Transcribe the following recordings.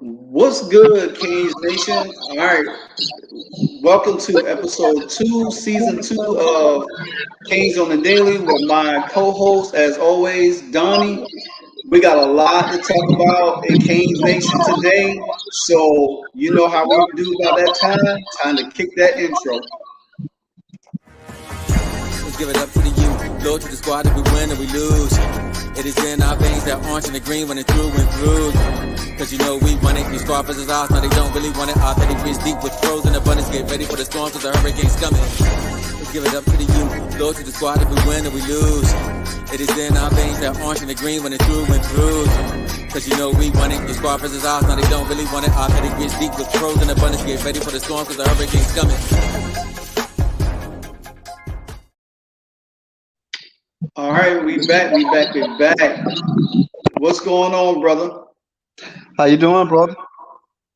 What's good, Kings Nation? All right, welcome to episode two, season two of Kings on the Daily with my co-host, as always, Donnie. We got a lot to talk about in Kings Nation today, so you know how we do about that time. Time to kick that intro. Let's give it up to the youth. Loyal to the squad if we win or we lose. It is in our veins that orange and the green running through and through. Cause you know we want it. These squad versus ours, now they don't really want it. Our petty fish deep with pros in abundance. Get ready for the storms cause the hurricane's coming. Let's give it up to the youth. Loyal to the squad if we win or we lose. It is in our veins that orange and the green running through and through. Cause you know we want it. These squad versus ours, now they don't really want it. Our petty fish deep with pros in abundance. Get ready for the storms cause the hurricane's coming. All right, we back. What's going on, brother? How you doing, brother?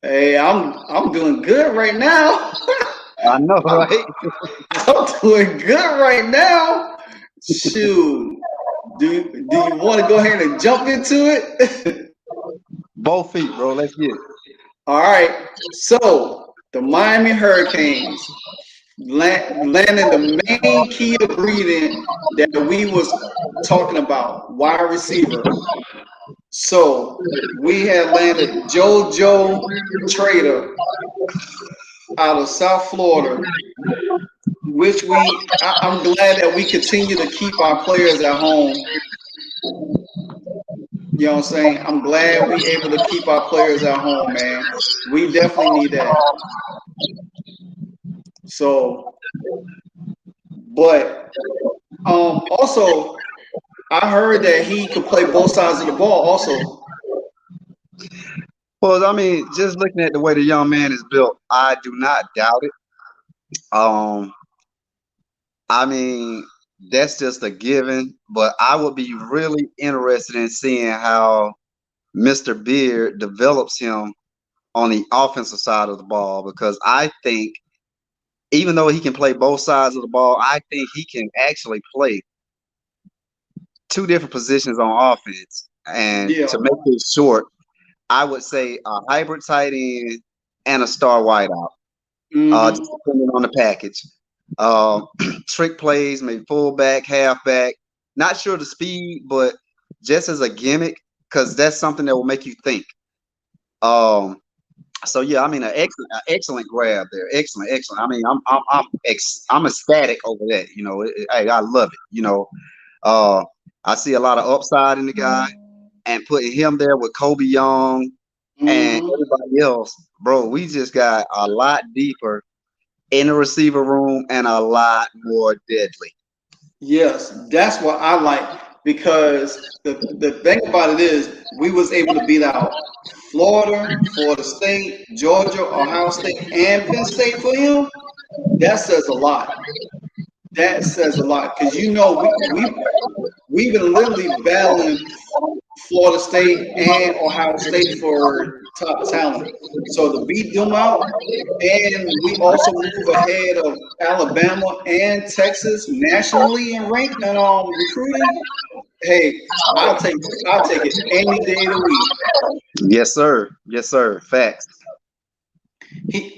Hey, I'm doing good right now. I know, right? I'm doing good right now. Shoot. Do you want to go ahead and jump into it? Both feet, bro. Let's get it. All right. So the Miami Hurricanes landed the main key ingredient that we was talking about, wide receiver. So we have landed JoJo Trader out of South Florida, which I'm glad that we continue to keep our players at home. You know what I'm saying? I'm glad we're able to keep our players at home, man. We definitely need that. So, but also, I heard that he could play both sides of the ball also. Well, I mean, just looking at the way the young man is built, I do not doubt it. Um, I mean, that's just a given, but I would be really interested in seeing how Mr. Beard develops him on the offensive side of the ball because I think even though he can play both sides of the ball, I think he can actually play two different positions on offense. And Yeah. to make it short, I would say a hybrid tight end and a star wideout, just depending on the package. Trick plays, maybe fullback, halfback. Not sure the speed, but just as a gimmick, because that's something that will make you think. So yeah, I mean, an excellent grab there, excellent. I mean, I'm ecstatic over that. You know, hey, I love it. You know, I see a lot of upside in the guy, and putting him there with Kobe Young and everybody else, bro. We just got a lot deeper in the receiver room and a lot more deadly. Yes, that's what I like because the thing about it is we was able to beat out Florida State, Georgia, Ohio State, and Penn State for him. That says a lot. That says a lot because you know we've been literally battling Florida State and Ohio State for top talent. So to beat them out, and we also move ahead of Alabama and Texas nationally in rank and recruiting. Hey, I'll take it any day of the week. Yes, sir. Yes, sir. Facts. His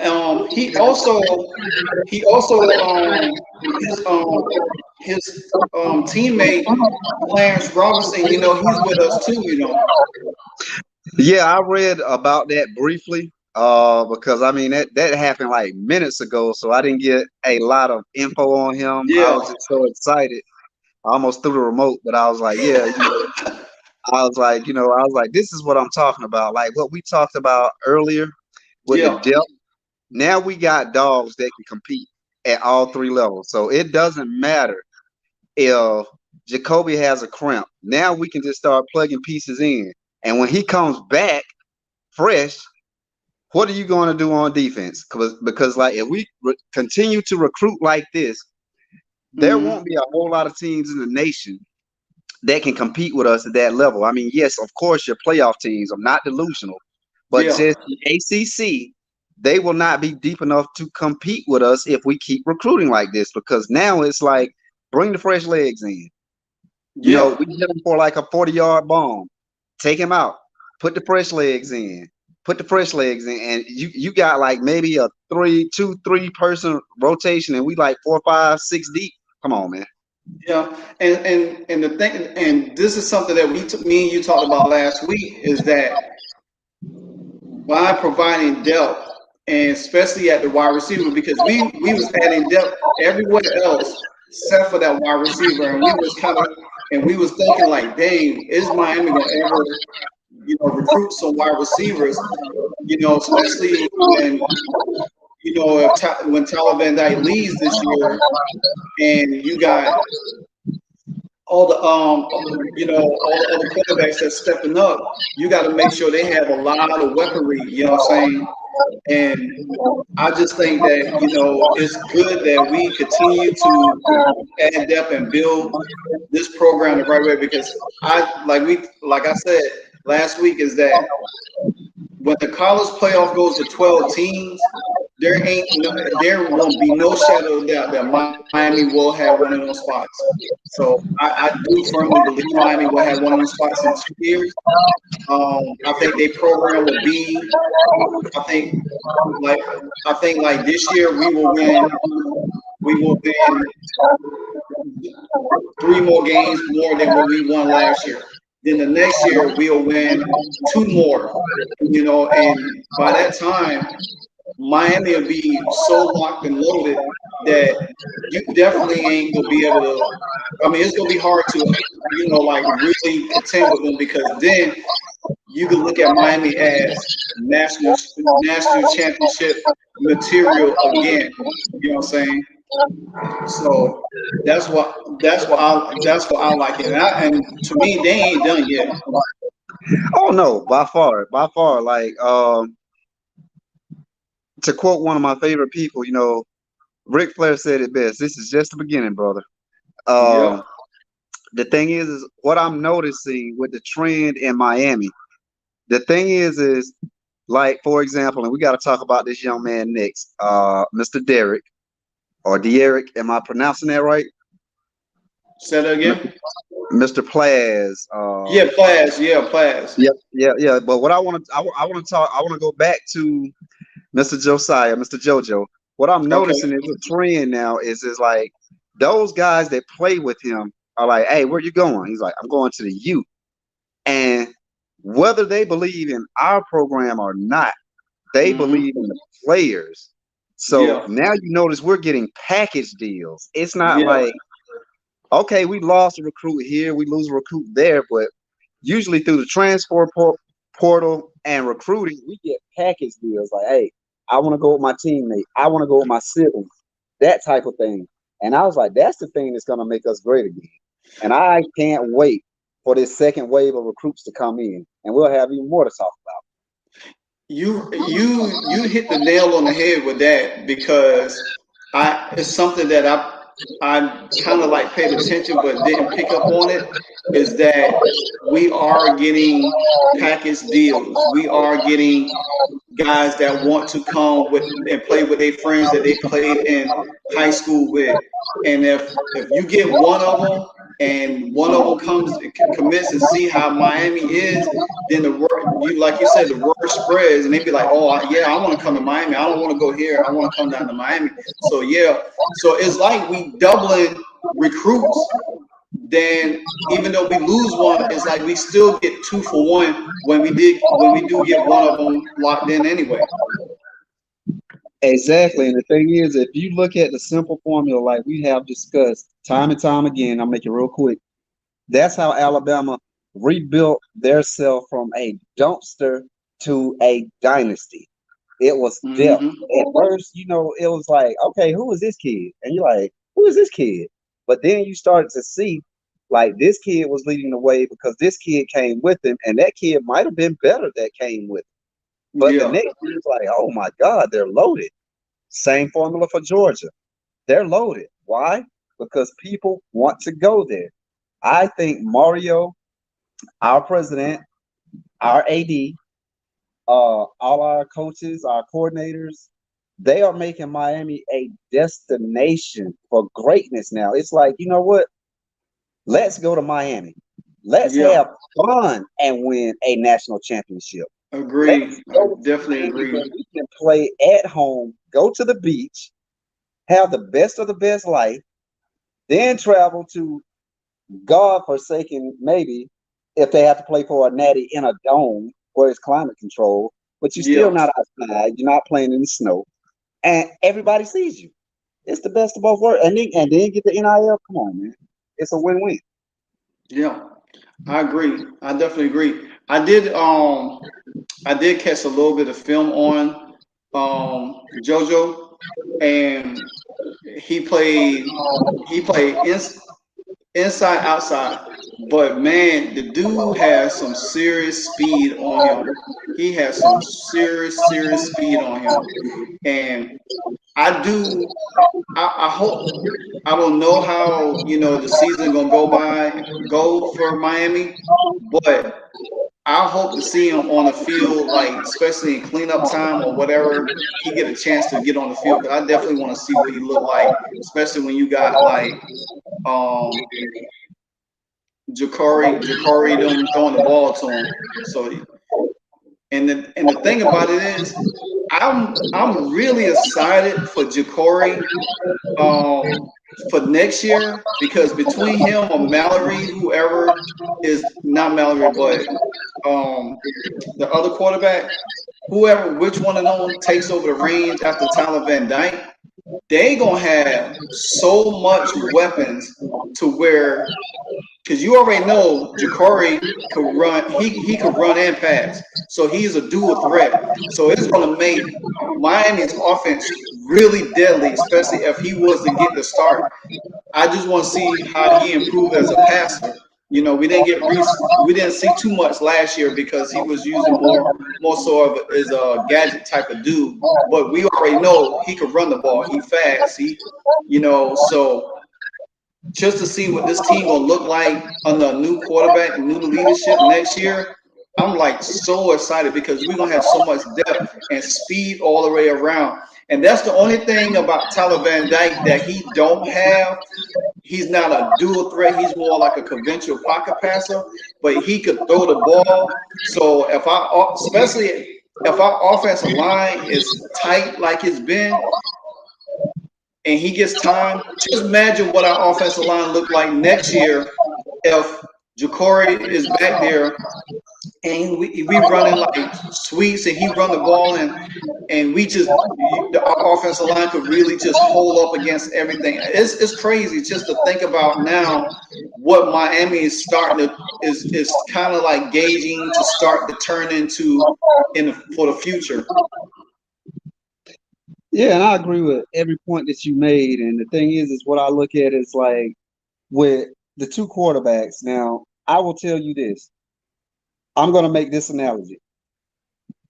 teammate Clarence Robinson, you know, he's with us too, you know. Yeah, I read about that briefly. Because I mean that happened like minutes ago, so I didn't get a lot of info on him. Yeah. I was just so excited. I almost threw the remote, but I was like, yeah, I was like, this is what I'm talking about. Like what we talked about earlier with the depth. Now we got dogs that can compete at all three levels. So it doesn't matter if Jacoby has a cramp. Now we can just start plugging pieces in. And when he comes back fresh, what are you going to do on defense? Because like if we continue to recruit like this, there won't be a whole lot of teams in the nation that can compete with us at that level. I mean, yes, of course, your playoff teams. I'm not delusional, but just the ACC, they will not be deep enough to compete with us if we keep recruiting like this. Because now it's like bring the fresh legs in. You know, we hit him for like a 40-yard bomb, take him out, put the fresh legs in. put the fresh legs in, and you got like maybe a 3 person rotation, and we like 4, 5, 6 deep. Come on, man. Yeah, and the thing, and this is something that me and you talked about last week, is that by providing depth, and especially at the wide receiver, because we was adding depth everywhere else except for that wide receiver, and we was thinking like, dang, is Miami gonna ever recruit some wide receivers? Especially when when Tyler Van Dyke leaves this year, and you got all the all the other quarterbacks that's stepping up, you got to make sure they have a lot of weaponry. You know what I'm saying? And I just think that it's good that we continue to add depth and build this program the right way, because like I said last week, is that when the college playoff goes to 12 teams, there won't be no shadow of doubt that Miami will have one of those spots. So I do firmly believe Miami will have one of those spots in 2 years. I think their program will be. I think like like this year we will win. We will win 3 more games more than what we won last year. Then the next year we'll win 2 more. And by that time, Miami will be so locked and loaded that you definitely ain't gonna be able to. I mean, it's gonna be hard to, like really contend with them, because then you can look at Miami as national championship material again. You know what I'm saying? So that's what I like it. And to me, they ain't done yet. Oh no, by far. Like to quote one of my favorite people, Ric Flair said it best. This is just the beginning, brother. Yeah. The thing is what I'm noticing with the trend in Miami. The thing is like, for example, and we got to talk about this young man next, Mr. Derek or De'Eric. Am I pronouncing that right? Say that again. Mr. Plaz. Yeah, Plaz. Yeah, Plaz. Yeah. But what I want to go back to Mr. Josiah, Mr. JoJo. What I'm noticing is a trend now is like those guys that play with him are like, hey, where you going? He's like, I'm going to the U. And whether they believe in our program or not, they believe in the players. So now you notice we're getting package deals. It's not like, okay, we lost a recruit here, we lose a recruit there, but usually through the transfer portal and recruiting, we get package deals like, hey, I want to go with my teammate, I want to go with my siblings, that type of thing. And I was like, that's the thing that's going to make us great again. And I can't wait for this second wave of recruits to come in, and we'll have even more to talk about. You hit the nail on the head with that, because it's something that I kind of like paid attention but didn't pick up on it, is that we are getting package deals. We are getting guys that want to come with and play with their friends that they played in high school with. And if you get one of them, and one of them commits and see how Miami is, then like you said, the word spreads, and they be like, oh yeah, I want to come to Miami. I don't want to go here. I want to come down to Miami. So it's like we doubling recruits. Then even though we lose one, it's like we still get 2 for 1 when we do get one of them locked in anyway. Exactly. And the thing is, if you look at the simple formula like we have discussed time and time again, I'll make it real quick. That's how Alabama rebuilt theirself from a dumpster to a dynasty. It was depth. At first, it was like, okay, who is this kid? And you're like, who is this kid? But then you started to see, like, this kid was leading the way because this kid came with him, and that kid might have been better that came with him. But the next year, it's like, oh my God, they're loaded. Same formula for Georgia. They're loaded. Why? Because people want to go there. I think Mario, our president, our AD, all our coaches, our coordinators, they are making Miami a destination for greatness now. It's like, you know what? Let's go to Miami. Let's have fun and win a national championship. Let Agree. us I go to definitely games agree. that we can play at home, go to the beach, have the best of the best life, then travel to God forsaken, maybe if they have to play for a natty in a dome where it's climate control, but you're still Yeah. not outside, you're not playing in the snow, and everybody sees you. It's the best of both worlds. And then get the NIL. Come on, man. It's a win-win. Yeah. I agree. I definitely agree. I did catch a little bit of film on JoJo, and he played he played inside outside, but man, the dude has some serious speed on him. He has some serious speed on him, and I do. I hope. I don't know how the season gonna go for Miami, but I hope to see him on the field, like especially in cleanup time or whatever. He get a chance to get on the field because I definitely want to see what he look like, especially when you got like um Ja'Cory them throwing the ball to him. So and the thing about it is, I'm really excited for Ja'Cory um, for next year because between him or Mallory, whoever is not Mallory, but the other quarterback, whoever, which one of them takes over the reins after Tyler Van Dyke, they gonna have so much weapons to where because you already know Ja'Cory could run. He could run and pass, so he's a dual threat. So it's going to make Miami's offense really deadly, especially if he was to get the start. I just want to see how he improved as a passer. We didn't see too much last year because he was using more so of as a gadget type of dude. But we already know he could run the ball. He fast. So just to see what this team gonna look like under a new quarterback, new leadership next year. I'm like so excited because we're gonna have so much depth and speed all the way around. And that's the only thing about Tyler Van Dyke that he don't have. He's not a dual threat. He's more like a conventional pocket passer, but he could throw the ball. So especially if our offensive line is tight like it's been, and he gets time, just imagine what our offensive line look like next year if Ja'Cory is back there and we running like sweeps and he run the ball and our offensive line could really just hold up against everything. It's crazy just to think about now what Miami is starting to is kind of like gauging to start to turn into for the future. Yeah, and I agree with every point that you made. And the thing is what I look at is like with the two quarterbacks. Now, I will tell you this. I'm going to make this analogy.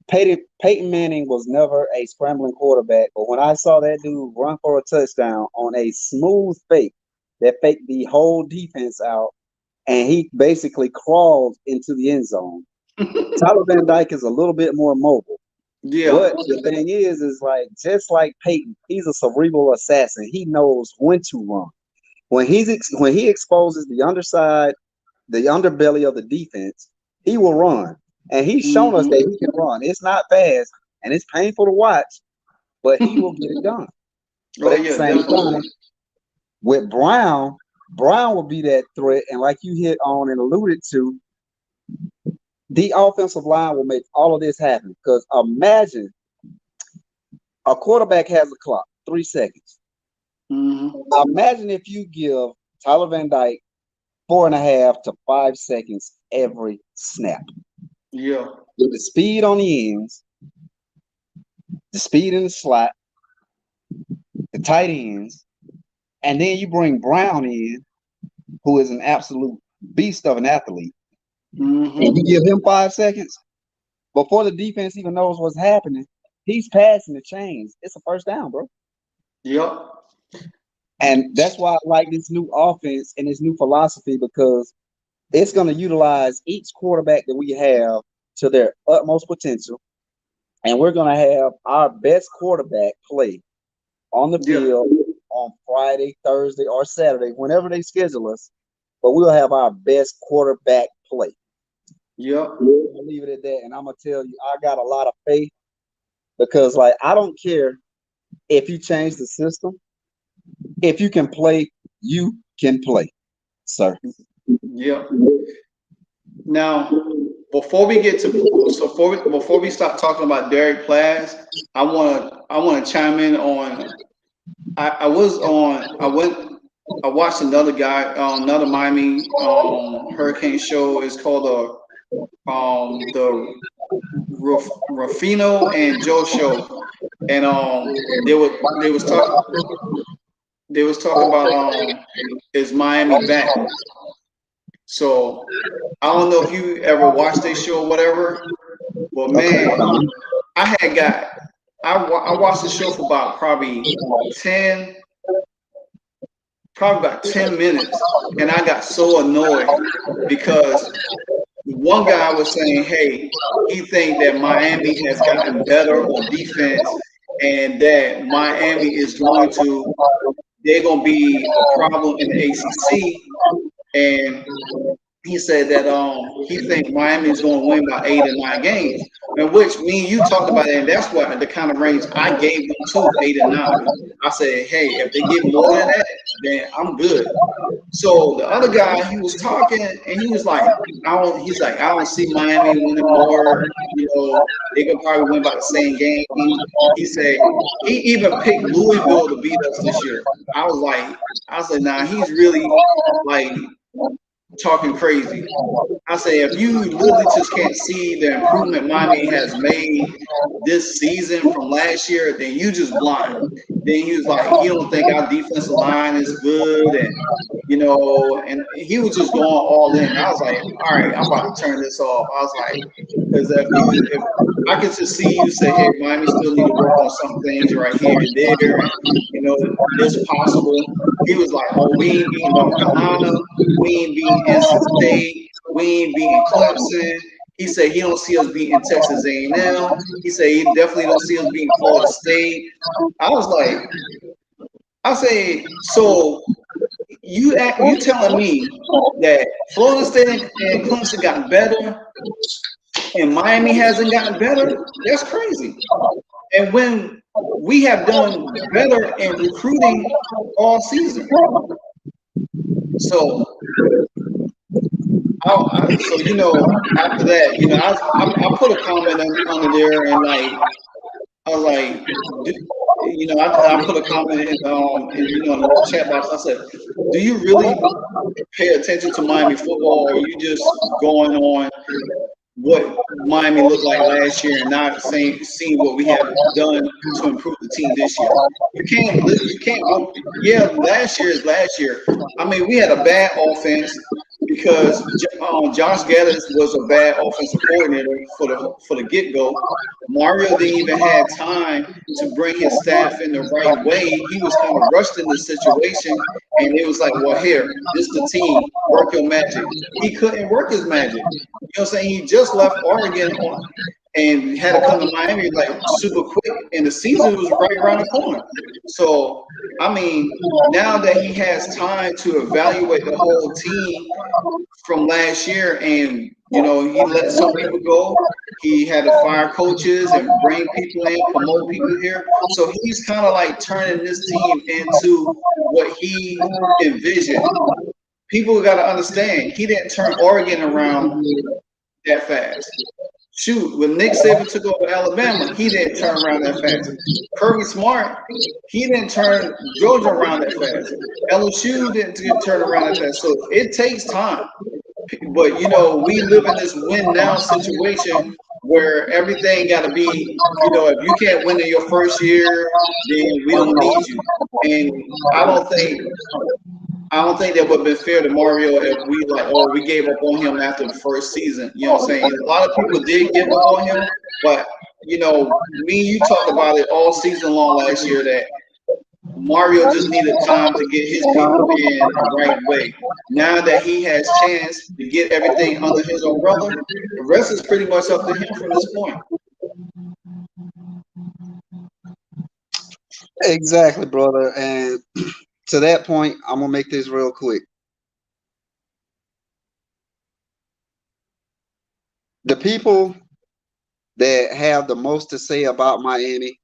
Peyton Manning was never a scrambling quarterback, but when I saw that dude run for a touchdown on a smooth fake that faked the whole defense out, and he basically crawled into the end zone. Tyler Van Dyke is a little bit more mobile. Yeah. But the thing is like just like Peyton, he's a cerebral assassin. He knows when to run. When he exposes the underside, the underbelly of the defense, he will run. And he's shown us that he can run. It's not fast and it's painful to watch, but he will get it done. But Oh at the yeah, same definitely. time, with Brown will be that threat. And like you hit on and alluded to, the offensive line will make all of this happen. Because imagine a quarterback has a clock, 3 seconds. Imagine if you give Tyler Van Dyke 4.5 to 5 seconds every snap. Yeah. With the speed on the ends, the speed in the slot, the tight ends, and then you bring Brown in, who is an absolute beast of an athlete, and you give him 5 seconds before the defense even knows what's happening. He's passing the chains. It's a first down, bro. Yep. And that's why I like this new offense and this new philosophy because it's going to utilize each quarterback that we have to their utmost potential. And we're going to have our best quarterback play on the Yeah. field on Friday, Thursday, or Saturday, whenever they schedule us. But we'll have our best quarterback play. Yep. I'll leave it at that. And I'm gonna tell you, I got a lot of faith because, like, I don't care if you change the system. If you can play, you can play, sir. Yep. Now, before we get to before we start talking about Derek Plaz, I want to chime in on. I watched another guy, another Miami Hurricane show. It's called the Ruffino and Joe show, and they was talking about is Miami back? So I don't know if you ever watched this show or whatever, but man, I had got I watched the show for about 10 probably about 10 minutes, and I got so annoyed because one guy was saying, hey, he think that Miami has gotten better on defense and that Miami is they're going to be a problem in the ACC. And he said that he thinks Miami is going to win by 8 or 9 games, and which me and you talked about it, and that's what the kind of range I gave them to 8 and 9. I said, hey, if they get more than that, then I'm good. So the other guy, he was talking, and he was like, I don't see Miami winning more. You know, they could probably win by the same game. He said he even picked Louisville to beat us this year. I was like, nah, he's really like talking crazy. I say, if you literally just can't see the improvement Miami has made this season from last year, then you just blind. Then he was like, he don't think our defensive line is good, and and he was just going all in. I was like, all right, I'm about to turn this off. I was like, because if I could just see you say, hey, Miami still need to work on some things right here and there, and it's possible. He was like, oh, we ain't beating North Carolina, we ain't beating NC State, we ain't beating Clemson. He said he don't see us beating Texas A&M. He said he definitely don't see us beating Florida State. I was like, I say, so you telling me that Florida State and Clemson got better and Miami hasn't gotten better? That's crazy. And when we have done better in recruiting all season. So after that, I put a comment under there, and like I was like, I put a comment in the chat box. I said, do you really pay attention to Miami football, or are you just going on what Miami looked like last year and not seeing what we have done to improve the team this year? You can't. Yeah, last year is last year. I mean, we had a bad offense because Josh Gaddis was a bad offensive coordinator for the get-go. Mario didn't even have time to bring his staff in the right way. He was kind of rushed in the situation, and it was like, well, here, this is the team. Work your magic. He couldn't work his magic. You know what I'm saying? He just left Oregon and had to come to Miami like super quick, and the season was right around the corner. So, I mean, now that he has time to evaluate the whole team from last year, and he let some people go, he had to fire coaches and bring people in, promote people here. So he's kind of like turning this team into what he envisioned. People got to understand, he didn't turn Oregon around that fast. Shoot, when Nick Saban took over Alabama, he didn't turn around that fast. Kirby Smart, he didn't turn Georgia around that fast. LSU didn't turn around that fast. So it takes time. But, we live in this win now situation where everything got to be, if you can't win in your first year, then we don't need you. And I don't think that would have been fair to Mario if we gave up on him after the first season. You know what I'm saying? A lot of people did give up on him, but me and you talked about it all season long last year that Mario just needed time to get his people in the right way. Now that he has chance to get everything under his umbrella, the rest is pretty much up to him from this point. Exactly, brother. And to that point, I'm gonna make this real quick. the people that have the most to say about Miami,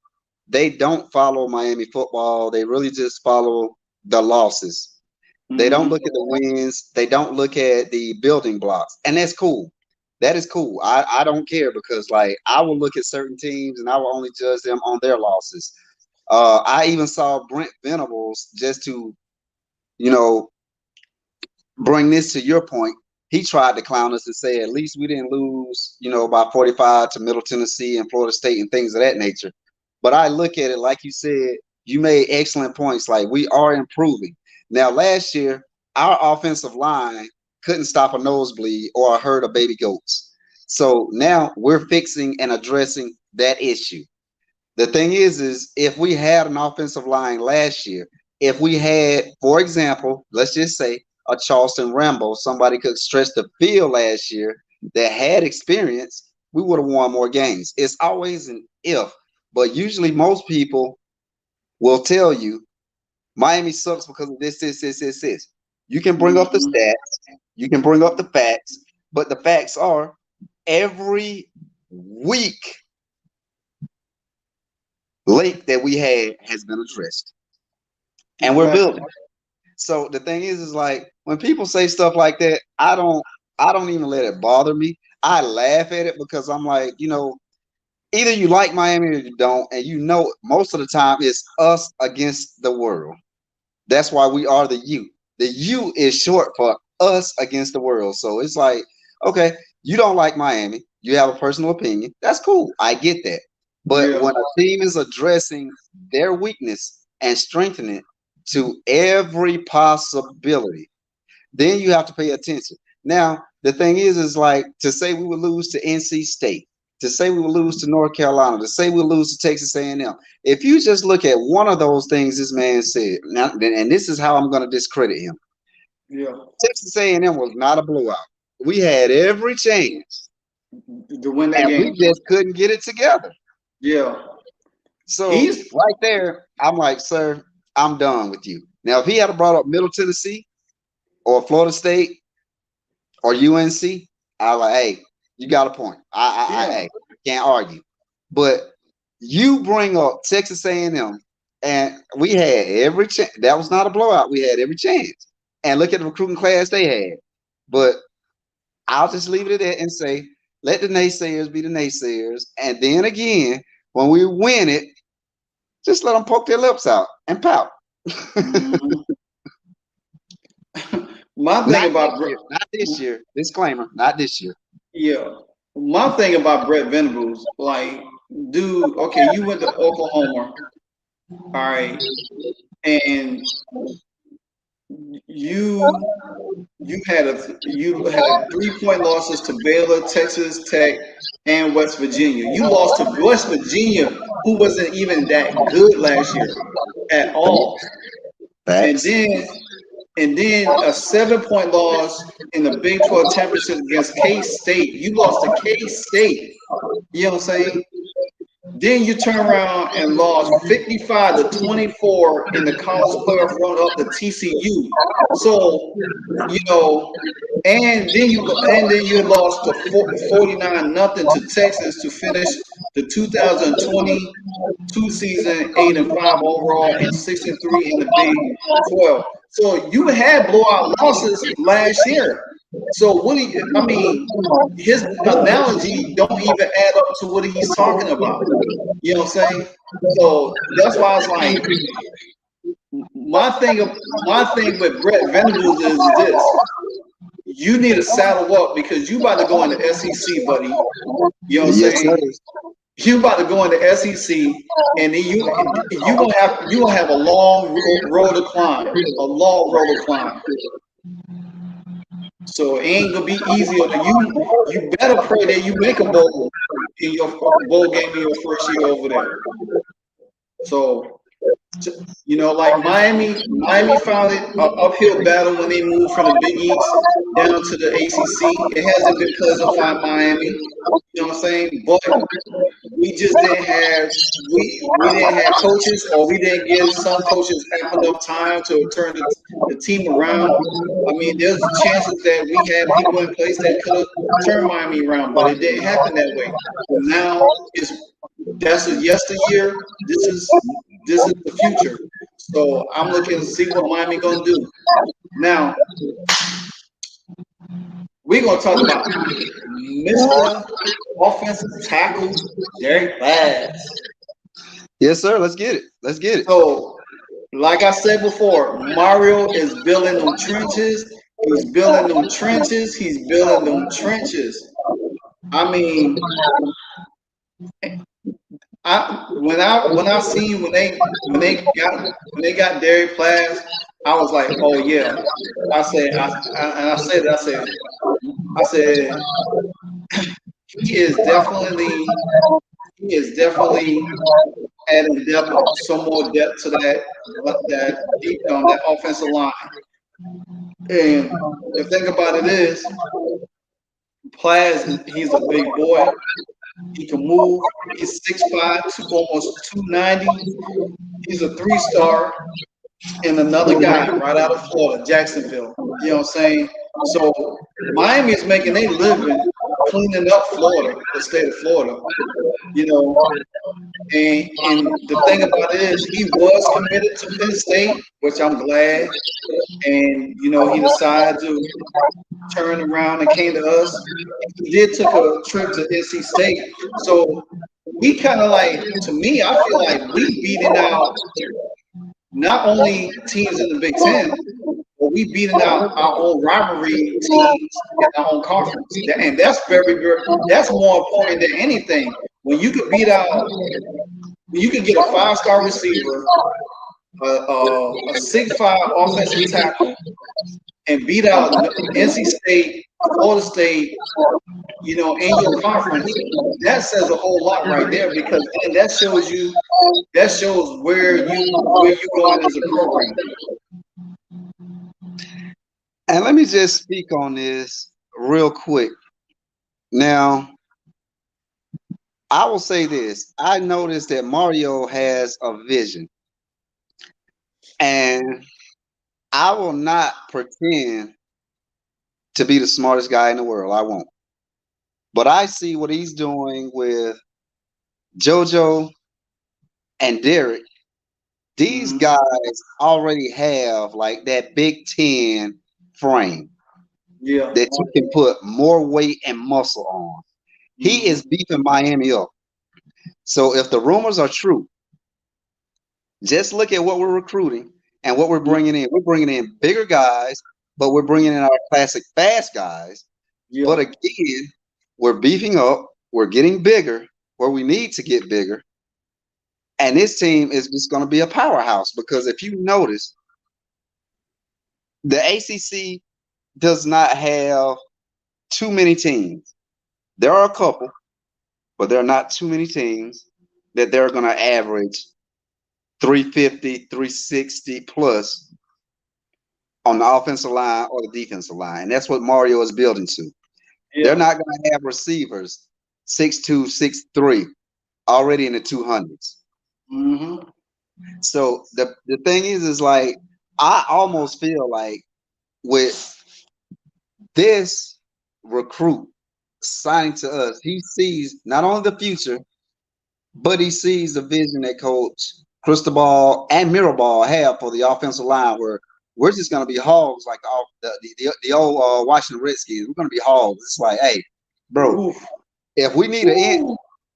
they don't follow Miami football. They really just follow the losses. They don't look at the wins. They don't look at the building blocks. And that's cool. That is cool. I don't care because, like, I will look at certain teams and I will only judge them on their losses. I even saw Brent Venables, just to, you know, bring this to your point. He tried to clown us and say at least we didn't lose, by 45 to Middle Tennessee and Florida State and things of that nature. But I look at it like you said, you made excellent points. Like, we are improving. Now, last year, our offensive line couldn't stop a nosebleed or a herd of baby goats. So now we're fixing and addressing that issue. The thing is if we had an offensive line last year, if we had, for example, let's just say a Charleston Rambo, somebody could stretch the field last year that had experience, we would have won more games. It's always an if, but usually most people will tell you Miami sucks because of this. You can bring up the stats, you can bring up the facts, but the facts are every weak lake that we had has been addressed, and we're building. So the thing is like when people say stuff like that, I don't even let it bother me. I laugh at it because I'm like, either you like Miami or you don't, and most of the time it's us against the world. That's why we are the U. The U is short for us against the world. So it's like, okay, you don't like Miami, you have a personal opinion. That's cool. I get that. But when a team is addressing their weakness and strengthening it to every possibility, then you have to pay attention. Now, the thing is like to say we would lose to NC State, to say we would lose to North Carolina, to say we'll lose to Texas A&M. If you just look at one of those things this man said, now, and this is how I'm going to discredit him. Yeah. Texas A&M was not a blowout. We had every chance to win that game. We just couldn't get it together. Yeah. So right there, I'm like, sir, I'm done with you. Now, if he had brought up Middle Tennessee or Florida State or UNC, I like, hey, you got a point. I can't argue. But you bring up Texas A&M, and we had every chance. That was not a blowout. We had every chance. And look at the recruiting class they had. But I'll just leave it at that and say, let the naysayers be the naysayers. And then again, when we win it, just let them poke their lips out and pout. My thing about not this year. Disclaimer, not this year. Yeah. My thing about Brett Venables, like, dude, okay, you went to Oklahoma, all right, and you had 3-point losses to Baylor, Texas Tech, and West Virginia. You lost to West Virginia, who wasn't even that good last year at all. Thanks. And then a 7-point loss in the Big 12 championship against K-State. You lost to K-State. You know what I'm saying? Then you turn around and lost 55-24 in the college playoff run up to TCU. So, and then you lost to 49-0 to Texas to finish the 2022 season 8-5 overall and 6-3 in the Big 12. So you had blowout losses last year. So his analogy don't even add up to what he's talking about. You know what I'm saying? So that's why I was like, my thing with Brett Venables is this: you need to saddle up because you about to go in the SEC, buddy. You know what I'm saying? You about to go in the SEC, and then you gonna have a long road to climb, So it ain't gonna be easy on you. You better pray that you make a bowl in your bowl game in your first year over there. So, like Miami found it an uphill battle when they moved from the Big East down to the ACC. It hasn't been pleasant for Miami. You know what I'm what I'm saying? But we just didn't have we didn't have coaches, or we didn't give some coaches ample enough time to turn the team around. I mean, there's chances that we had people in place that could have turned Miami around, but it didn't happen that way. So now that's a yesteryear. This is the future. So I'm looking to see what Miami gonna do. Now we're gonna talk about Mr. Offensive Tackle Derek Bass. Yes, sir. Let's get it. Let's get it. So, like I said before, Mario is building them trenches. He's building them trenches. He's building them trenches. I mean, when I seen when they got Derek Bass, I was like, oh yeah. I said he is definitely adding some more depth to that offensive line. And the thing about it is, Plaz, he's a big boy. He can move. He's 6'5", almost 290. He's a 3-star. And another guy right out of Florida, Jacksonville. You know what I'm saying? So Miami is making a living cleaning up Florida, the state of Florida. You know, and the thing about it is, he was committed to Penn State, which I'm glad. And he decided to turn around and came to us. He did took a trip to NC State, so we kind of to me, I feel like we beating out not only teams in the Big Ten, but we beating out our own rivalry teams in our own conference, and that's that's more important than anything. When you could get a 5-star receiver, a 6'5" offensive tackle, and beat out NC State, Florida State, in your conference, that says a whole lot right there, because then that shows where you going as a program. And let me just speak on this real quick. Now, I will say this. I noticed that Mario has a vision. And I will not pretend to be the smartest guy in the world. I won't. But I see what he's doing with JoJo and Derek. These guys already have that Big Ten frame. Yeah. That you can put more weight and muscle on. He is beefing Miami up. So if the rumors are true, just look at what we're recruiting and what we're bringing in. We're bringing in bigger guys, but we're bringing in our classic fast guys. Yeah. But again, we're beefing up. We're getting bigger where we need to get bigger. And this team is just going to be a powerhouse, because if you notice, the ACC does not have too many teams. There are a couple, but there are not too many teams that they're going to average 350, 360 plus on the offensive line or the defensive line. And that's what Mario is building to. Yeah. They're not going to have receivers 6'2", 6'3", already in the 200s. Mm-hmm. So the thing is I almost feel like with this recruit signing to us, he sees not only the future, but he sees the vision that Coach Cristobal and Mirabal have for the offensive line, where we're just going to be hogs like the old Washington Redskins. We're going to be hogs. It's like, hey, bro, if we need an inch,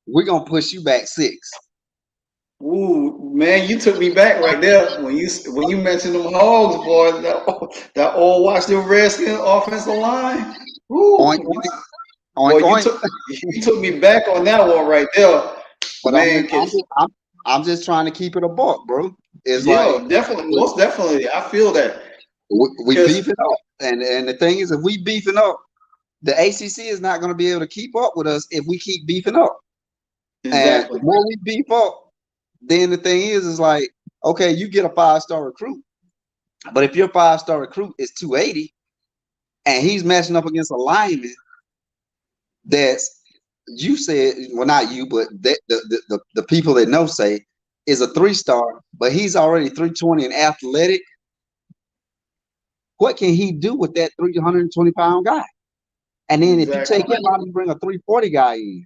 we're going to push you back 6. Ooh, man, you took me back right there when you mentioned them hogs, boy. That old Washington Redskins offensive line. Ooh, oink, boy, you took me back on that one right there. But man, I'm just trying to keep it a buck, bro. It's definitely, most definitely. I feel that. We beefing up. And the thing is, if we beefing up, the ACC is not going to be able to keep up with us if we keep beefing up. Exactly. And the more we beef up, then the thing is okay, you get a 5-star recruit. But if your 5-star recruit is 280 and he's matching up against a lineman that's you said, well, not you, but the people that know say is a 3-star, but he's already 320 and athletic. What can he do with that 320-pound guy? And then if you Exactly. take him out and bring a 340 guy in,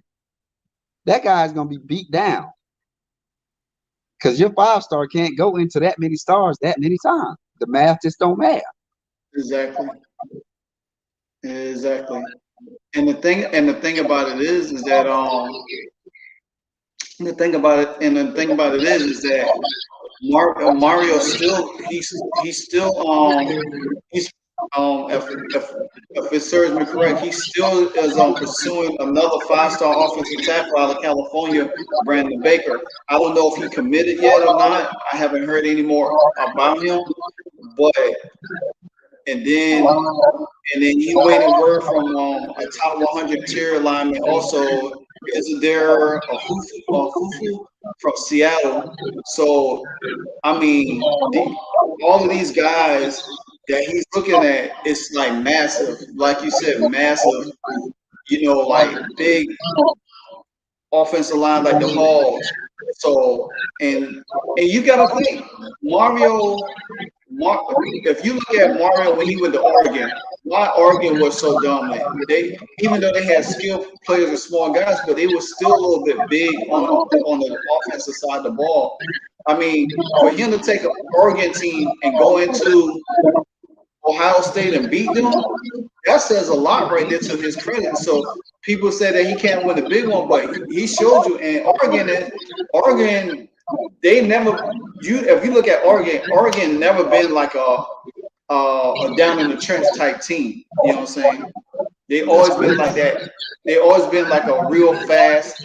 that guy's gonna be beat down because your 5-star can't go into that many stars that many times. The math just don't math. Exactly. Exactly. And the thing about it is that the thing about it is that Mario still he's still he's if it serves me correct, he still is pursuing another 5-star offensive tackle out of California, Brandon Baker. I don't know if he committed yet or not. I haven't heard any more about him, but and then and then he waiting word from a top 100 tier lineman. Also, is there a Hufu from Seattle? So I mean, all of these guys that he's looking at, it's like massive, like you said, massive. You know, like big offensive line, like the Hogs. So and you got to think, Mario. If you look at Mario when he went to Oregon, why Oregon was so dominant? They even though they had skilled players and small guys, but they were still a little bit big on the offensive side of the ball. I mean, for him to take an Oregon team and go into Ohio State and beat them, that says a lot right there to his credit. So people say that he can't win the big one, but he showed you. And Oregon, they never. You if you look at Oregon never been like a down in the trench type team. You know what I'm saying? They always been like that. They always been like a real fast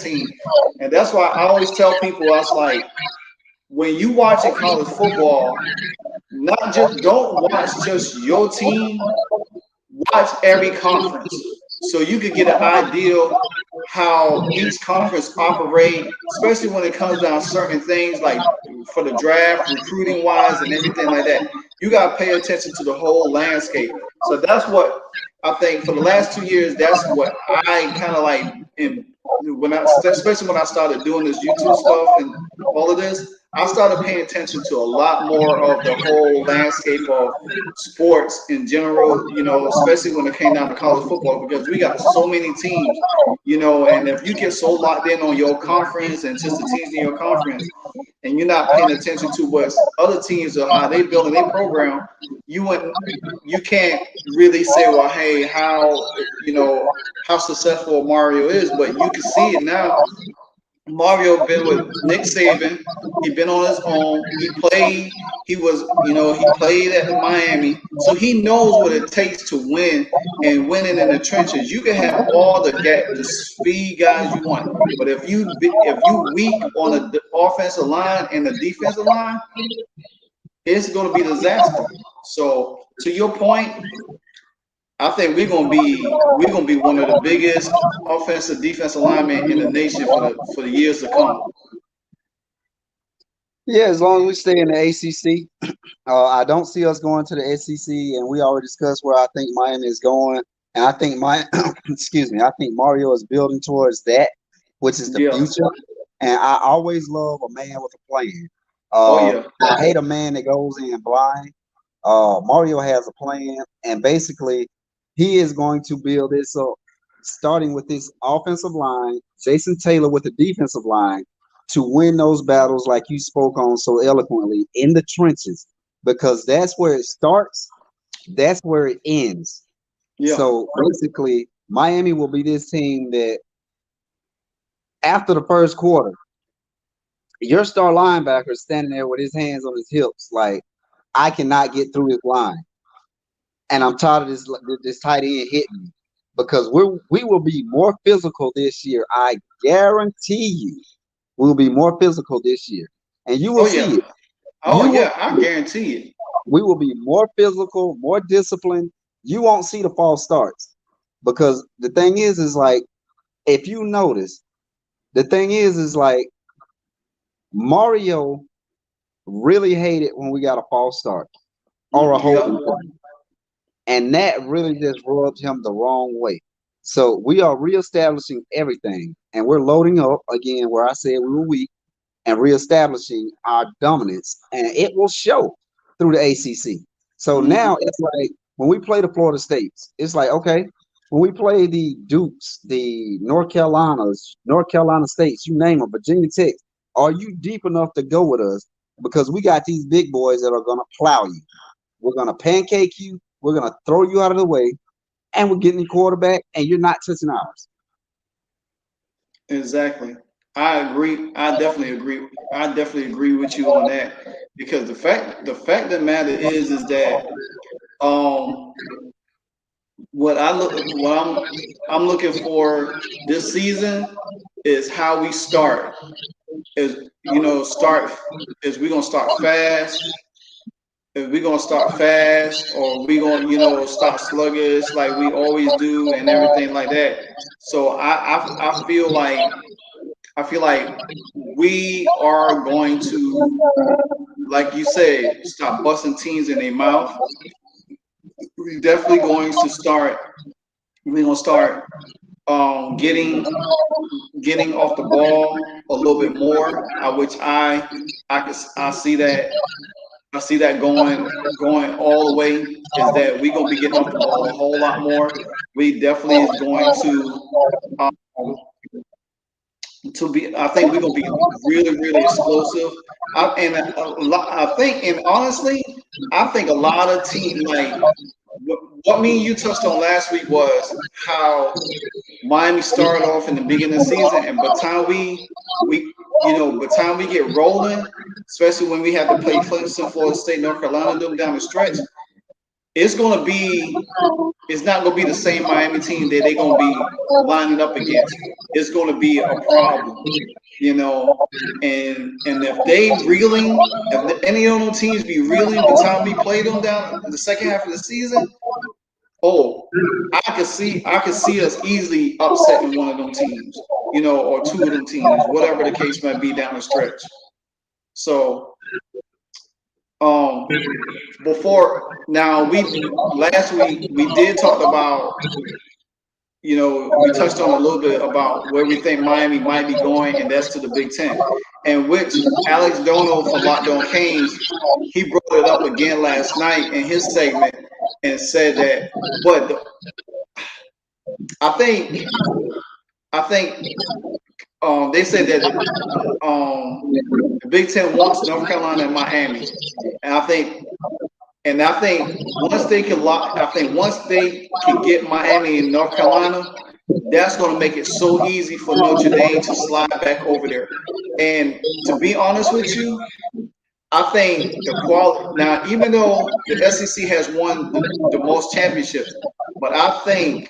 team, and that's why I always tell people, I was like, when you watching college football, not just don't watch just your team, watch every conference so you could get an idea how each conference operate, especially when it comes down to certain things like for the draft, recruiting wise, and everything like that. You got to pay attention to the whole landscape. So that's what I think for the last 2 years. That's what I kind of like in when especially when I started doing this YouTube stuff and all of this. I started paying attention to a lot more of the whole landscape of sports in general, you know, especially when it came down to college football, because we got so many teams, you know, and if you get so locked in on your conference and just the teams in your conference, and you're not paying attention to what other teams or how they building their program, you can't really say, well, hey, how how successful Mario is, but you can see it now. Mario been with Nick Saban. He been on his own. He played. He played at Miami, so he knows what it takes to win and winning in the trenches. You can have all the speed guys you want, but if you weak on the offensive line and the defensive line, it's going to be a disaster. So to your point, I think we're gonna be one of the biggest offensive defensive linemen in the nation for the years to come. Yeah, as long as we stay in the ACC, I don't see us going to the SEC, and we already discussed where I think Miami is going, and I think excuse me, I think Mario is building towards that, which is the Yeah. future. And I always love a man with a plan. Oh yeah. I hate a man that goes in blind. Mario has a plan, and basically, he is going to build this up, starting with this offensive line, Jason Taylor with the defensive line, to win those battles like you spoke on so eloquently in the trenches, because that's where it starts, that's where it ends. Yeah. So basically, Miami will be this team that after the first quarter, your star linebacker is standing there with his hands on his hips, like, I cannot get through his line, and I'm tired of this tight end hitting me, because we will be more physical this year. I guarantee you, we'll be more physical this year, and you will Oh see yeah. it. Oh You will. yeah. I guarantee it. We will be more physical, more disciplined. You won't see the false starts, because the thing is like, if you notice, the thing is like, Mario really hated when we got a false start or a Yeah. holding play. And that really just rubbed him the wrong way. So we are reestablishing everything, and we're loading up again where I said we were weak, and reestablishing our dominance, and it will show through the ACC. So now it's like when we play the Florida States, it's like, okay, when we play the Dukes, the North Carolinas, North Carolina States, you name them, Virginia Tech, are you deep enough to go with us? Because we got these big boys that are going to plow you. We're going to pancake you. We're going to throw you out of the way, and we're getting the quarterback, and you're not touching ours. Exactly. I agree. I definitely agree. I definitely agree with you on that because the fact of the matter is that um what I'm looking for this season is how we start. Is start is we gonna start fast? Is we gonna start fast or we gonna start sluggish like we always do and everything like that? So I feel like we are going to, like you said, stop busting teams in their mouth. We definitely going to start. We're gonna start getting off the ball a little bit more. Which I see that going all the way. Is that we gonna be getting off the ball a whole lot more. We definitely is going um, to be. I think we're gonna be really, really explosive. I think, and honestly, I think a lot of teams like what me and you touched on last week was how Miami started off in the beginning of the season, and by the time by the time we get rolling, especially when we have to play Clemson, Florida State, North Carolina, them down the stretch, it's gonna be it's not going to be the same Miami team that they're going to be lining up against. It's going to be a problem, you know. And if they reeling, if any of those teams be reeling, by the time we play them down in the second half of the season, oh, I could see us easily upsetting one of them teams, or two of them teams, whatever the case might be down the stretch. So, um, before now, we last week we did talk about we touched on a little bit about where we think Miami might be going, and that's to the Big Ten, and which Alex Dono from Locked On Canes, he brought it up again last night in his segment and said that, but I think they said that the Big Ten wants North Carolina and Miami, and I think once they can get Miami and North Carolina, that's going to make it so easy for Notre Dame to slide back over there. And to be honest with you, I think the quality now, even though the SEC has won the most championships, but I think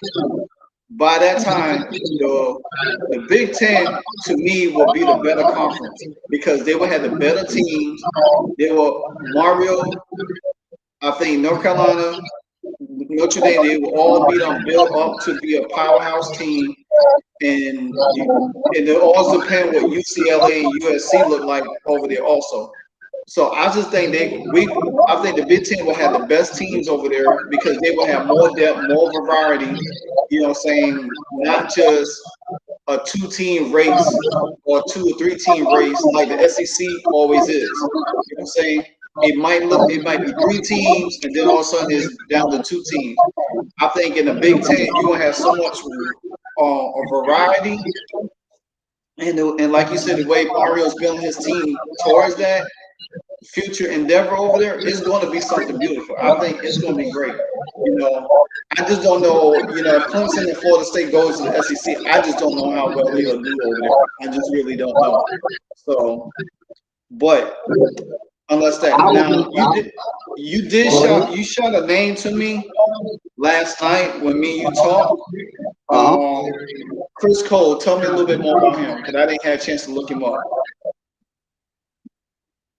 by that time the Big Ten to me will be the better conference because they will have the better teams. They will Mario. I think North Carolina, Notre Dame, they will all be done built up to be a powerhouse team, and it also depends what UCLA and USC look like over there also. So I just think I think the Big Ten will have the best teams over there because they will have more depth, more variety. You know what I'm saying? Not just a two-team race or two or three-team race like the SEC always is. You know what I'm saying? It might be three teams, and then all of a sudden it's down to two teams. I think in the Big Ten you're gonna have so much a variety, and like you said, the way Mario's building his team towards that future endeavor over there is going to be something beautiful. I think it's going to be great. You know, I just don't know. If Clemson and Florida State goes to the SEC, I just don't know how well they'll do over there. I just really don't know. So, but unless that now you shot a name to me last night when me and you talked. Um, Chris Cole, tell me a little bit more about him because I didn't have a chance to look him up.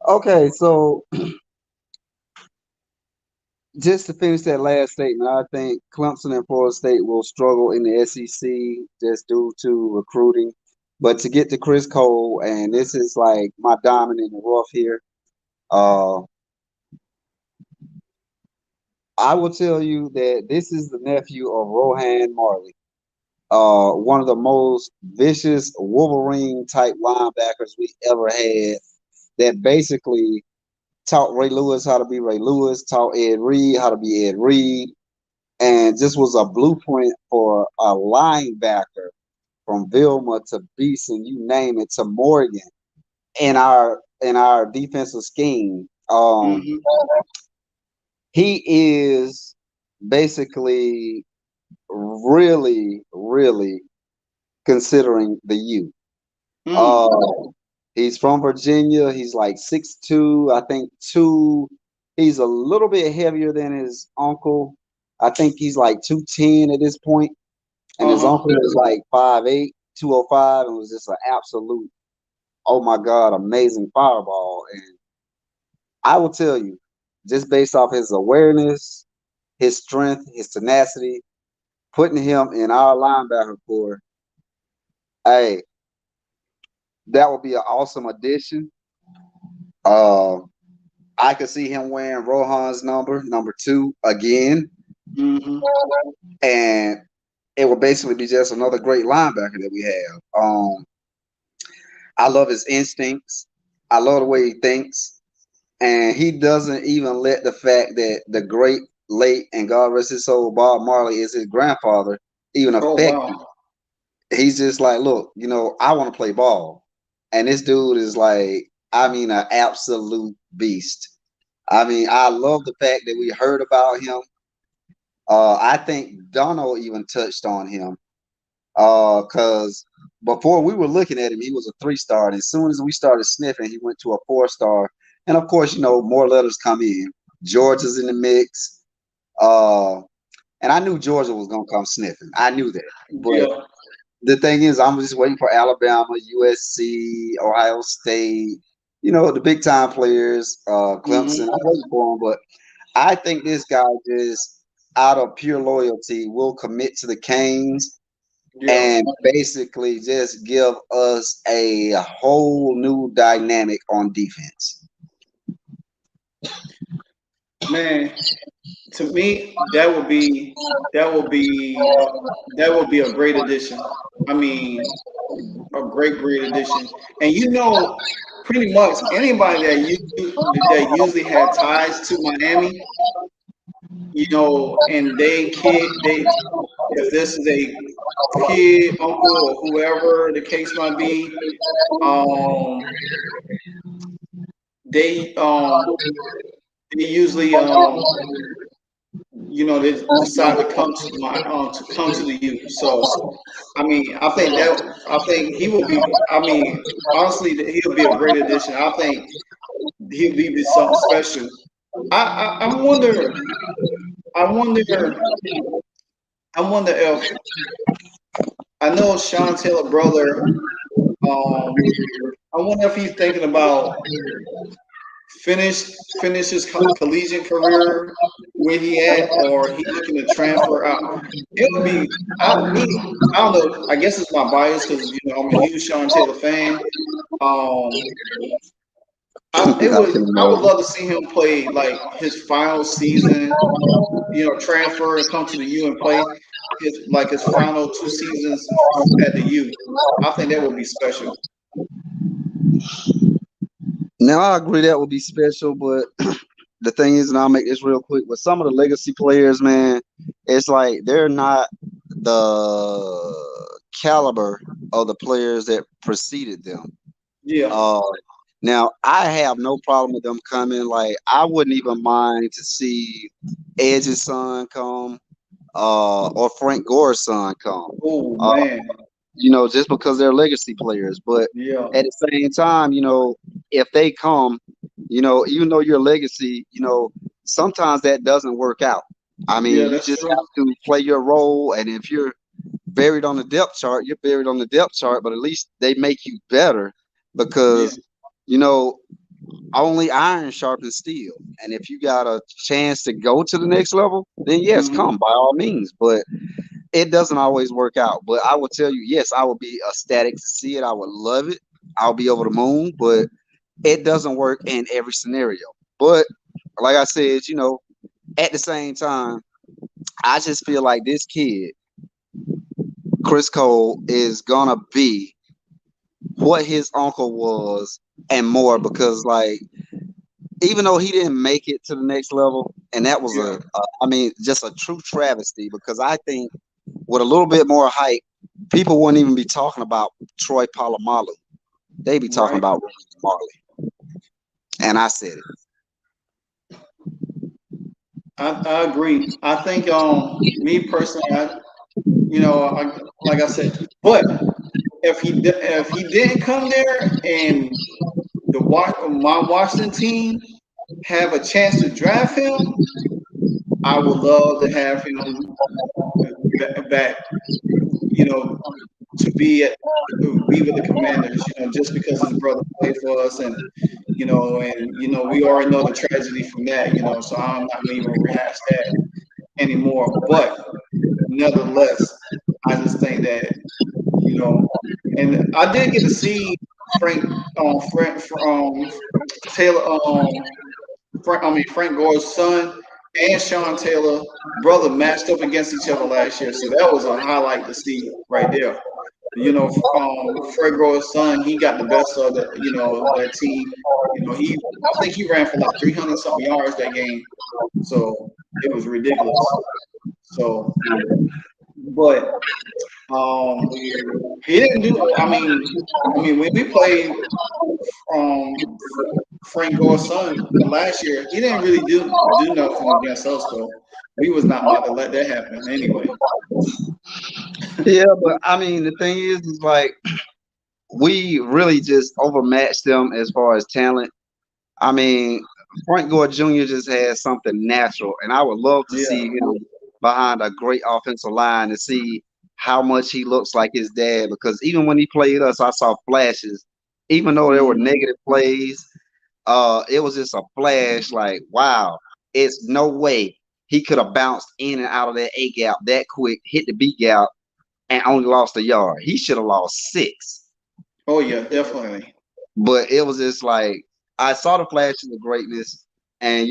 Okay, so just to finish that last statement, I think Clemson and Florida State will struggle in the SEC just due to recruiting. But to get to Chris Cole, and this is like my diamond in the rough here, uh, I will tell you that this is the nephew of Rohan Marley. one of the most vicious Wolverine type linebackers we ever had. That basically taught Ray Lewis how to be Ray Lewis, taught Ed Reed how to be Ed Reed, and just was a blueprint for a linebacker from Vilma to Beeson, you name it, to Morgan in our defensive scheme. Mm-hmm. He is basically really, really considering the youth. Mm. Uh, he's from Virginia. He's like 6'2", I think two. He's a little bit heavier than his uncle. I think he's like 210 at this point, and his Uh-huh. uncle is like 5'8", 205, and was just an absolute, oh my God, amazing fireball. And I will tell you, just based off his awareness, his strength, his tenacity, putting him in our linebacker core, hey, that would be an awesome addition. Uh, I could see him wearing Rohan's number 2 again, Mm-hmm. and it would basically be just another great linebacker that we have. I love his instincts. I love the way he thinks, and he doesn't even let the fact that the great late and God rest his soul Bob Marley is his grandfather even Oh affect him. wow. He's just like, look, I want to play ball, and this dude is like, I mean, an absolute beast. I mean, I love the fact that we heard about him. I think Dono even touched on him because before we were looking at him, he was a 3-star. And as soon as we started sniffing, he went to a 4-star. And of course, more letters come in. Georgia's in the mix. Uh, and I knew Georgia was going to come sniffing. I knew that. But Yeah. the thing is, I'm just waiting for Alabama, USC, Ohio State, the big time players, Clemson. Mm-hmm. I'm waiting for them. But I think this guy just out of pure loyalty will commit to the Canes Yeah. and basically just give us a whole new dynamic on defense. Man, to me, that would be a great addition. I mean, a great addition. And pretty much anybody that usually had ties to Miami, and they if this is a kid, uncle, or whoever the case might be, um, they they usually they decide to come to the youth. So I mean, I think he will be. I mean, honestly, he'll be a great addition. I think he'll be something special. I wonder. I wonder. I wonder if I know Sean Taylor brother. Um, I wonder if he's thinking about finish his collegiate career where he at, or he looking to transfer out. It would be I don't know. I guess it's my bias because I'm a huge Sean Taylor fan. Um, I would love to see him play like his final season. Transfer and come to the U and play his final 2 seasons at the U. I think that would be special. Now I agree that would be special, but the thing is, and I'll make this real quick, with some of the legacy players, man, it's like they're not the caliber of the players that preceded them. Yeah. Uh, Now I have no problem with them coming. Like I wouldn't even mind to see Edge's son come, or Frank Gore's son come. Oh Uh, man. just because they're legacy players. But Yeah. at the same time, if they come, even though you're a legacy, sometimes that doesn't work out. I Yeah, mean, you that's just true. have to play your role, and if you're buried on the depth chart, you're buried on the depth chart. But at least they make you better Yeah. because you know only iron sharpens steel. And if you got a chance to go to the next level, then yes, Hmm. come by all means. But it doesn't always work out. But I will tell you, yes, I would be ecstatic to see it. I would love it. I'll be over the moon, but it doesn't work in every scenario. But like I said, at the same time, I just feel like this kid, Chris Cole is gonna be what his uncle was and more, because like even though he didn't make it to the next level, and that was Yeah. I mean, just a true travesty, because I think with a little bit more hype, people wouldn't even be talking about Troy Polamalu. They'd be talking Right. about Marley. And I said it. I agree. I think me personally, like I said, but if he didn't come there and my Washington team have a chance to draft him, I would love to have him back. You know, to be with the Commanders. Just because his brother played for us, and we already know the tragedy from that. So I'm not gonna even rehash that anymore. But nevertheless, I just think that you know, and I did get to see Frank, Taylor, Frank Gore's son and Sean Taylor brother matched up against each other last year, so that was a highlight to see right there. Fred Gore's son, he got the best of that team. I think he ran for like 300 something yards that game, so it was ridiculous. So, but he didn't do. When we played Frank Gore's son last year, he didn't really do nothing against us though. We was not about to let that happen anyway. Yeah, but I mean, the thing is like we really just overmatched them as far as talent. I mean, Frank Gore Jr. just has something natural, and I would love to see Yeah. him behind a great offensive line to see how much he looks like his dad. Because even when he played us, I saw flashes. Even though there were Mm. negative plays, it was just a flash. Like, wow, it's no way he could have bounced in and out of that A gap that quick, hit the B gap, and only lost a yard. He should have lost 6. Oh yeah, definitely. But it was just like I saw the flashes of greatness, and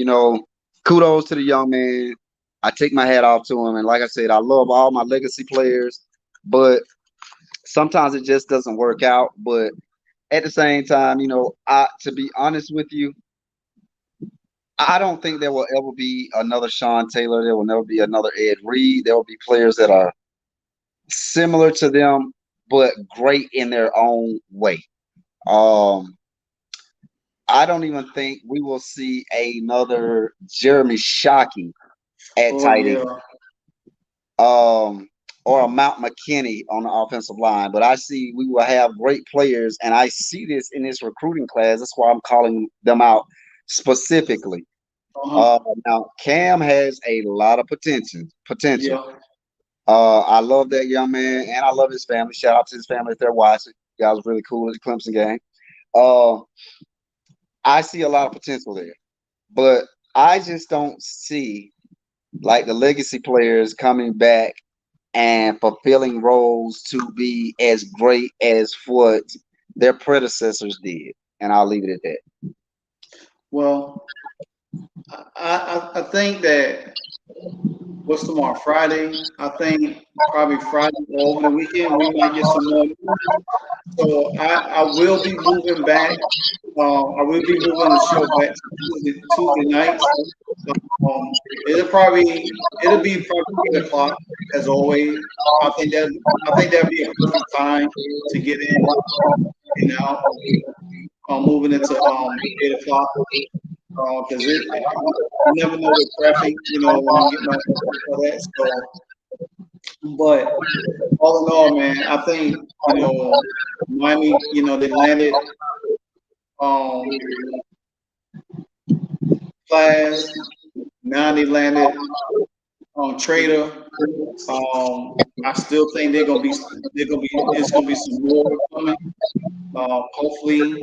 kudos to the young man. I take my hat off to him, and like I said, I love all my legacy players, but sometimes it just doesn't work out. But at the same time, to be honest with you, I don't think there will ever be another Sean Taylor. There will never be another Ed Reed. There will be players that are similar to them, but great in their own way. Um, I don't even think we will see another Jeremy Shockey at Oh tight end, yeah. or a Mount McKinney on the offensive line. But I see we will have great players, and I see this in this recruiting class. That's why I'm calling them out specifically. Uh-huh. Now Cam has a lot of potential. Potential. Yeah. I love that young man, and I love his family. Shout out to his family if they're watching. You guys was really cool at the Clemson game. Uh, I see a lot of potential there, but I just don't see like the legacy players coming back and fulfilling roles to be as great as what their predecessors did. And I'll leave it at that. Well, I think that what's tomorrow? Friday. I think probably Friday or over the weekend we might get some more news. So I will be moving back. I will be moving the show back to Tuesday nights. Um, it'll be probably 8 o'clock as always. I think that'd be a perfect time to get in and out. Moving into 8 o'clock because you never know with traffic. When I'm getting off for that. So, but all in all, man, I think Miami. They landed um Class. Now they landed on Trader. I still think it's gonna be some more coming. Hopefully,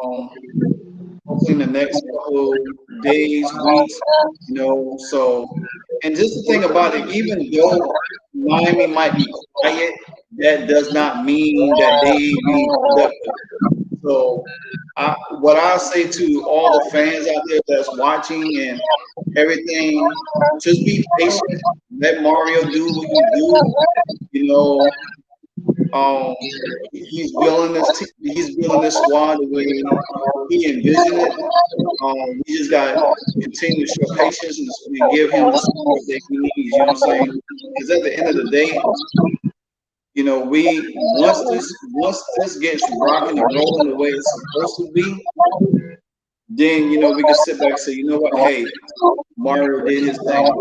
um, hopefully in the next couple days, weeks. So, and just the thing about it, even though Miami might be quiet, that does not mean that they being productive. So, what I say to all the fans out there that's watching and everything, just be patient. Let Mario do what he do. You know, um, he's building this squad the way he envisioned it. We just got to continue to show patience and give him the support that he needs. You know what I'm saying? Because at the end of the day, you know, we once this gets rocking and rolling the way it's supposed to be, then you know we can sit back and say, you know what, hey, Mario did his thing.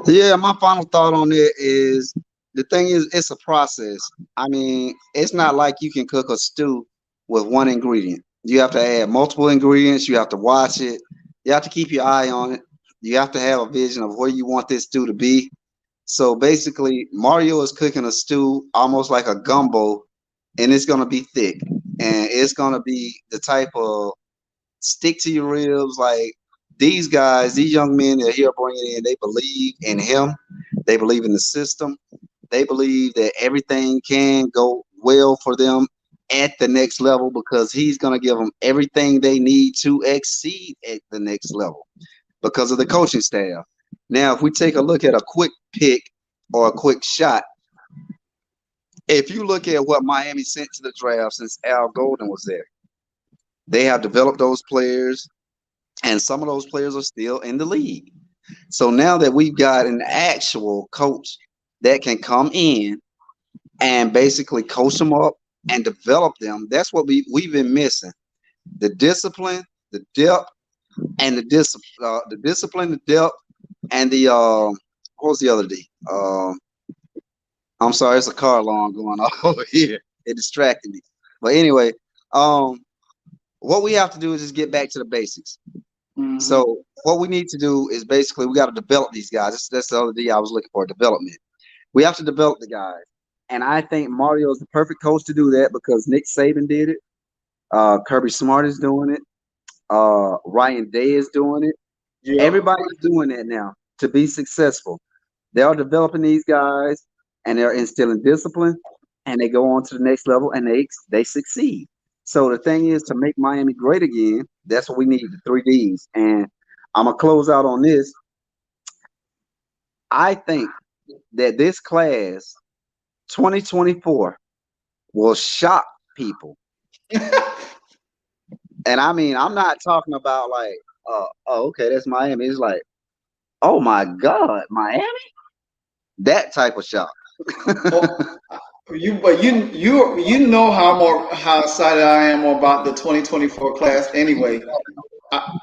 Yeah, my final thought on it is the thing is it's a process. I mean, it's not like you can cook a stew with one ingredient. You have to add multiple ingredients, you have to watch it, you have to keep your eye on it, you have to have a vision of where you want this stew to be. So basically, Mario is cooking a stew almost like a gumbo, and it's gonna be thick, and it's gonna be the type of stick to your ribs. Like these guys, these young men that here bringing in, they believe in him. They believe in the system. They believe that everything can go well for them at the next level because he's going to give them everything they need to exceed at the next level because of the coaching staff. Now, if we take a look at a quick pick or a quick shot, if you look at what Miami sent to the draft since Al Golden was there, they have developed those players, and some of those players are still in the league. So now that we've got an actual coach that can come in and basically coach them up and develop them, that's what we've been missing. The discipline, the depth, and the discipline, the depth, and the what was the other D? I'm sorry, it's a car alarm going off over here. It distracted me. But anyway, what we have to do is just get back to the basics. Mm-hmm. So what we need to do is basically we got to develop these guys. That's the other D I was looking for, development. We have to develop the guys. And I think Mario is the perfect coach to do that because Nick Saban did it. Kirby Smart is doing it. Ryan Day is doing it. Yeah. Everybody's doing that now to be successful. They are developing these guys and they're instilling discipline and they go on to the next level and they succeed. So the thing is to make Miami great again, that's what we need, the 3Ds. And I'm going to close out on this. I think that this class, 2024, will shock people. And I mean, I'm not talking about like, oh, okay, that's Miami. It's like, oh my God, Miami? That type of shock. You know how excited I am about the 2024 class anyway. I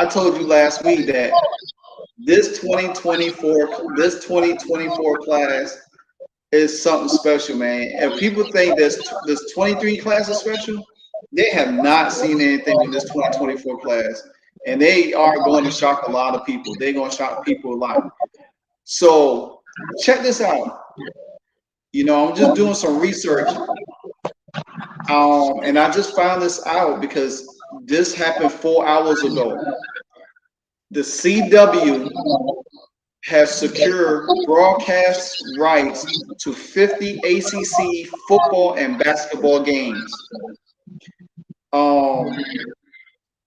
told you last week that this 2024 class is something special, man. If people think this 23 class is special, they have not seen anything in this 2024 class, and they are going to shock a lot of people. They're going to shock people a lot. So check this out. You know, I'm just doing some research, and I just found this out because this happened 4 hours ago. The CW has secured broadcast rights to 50 ACC football and basketball games.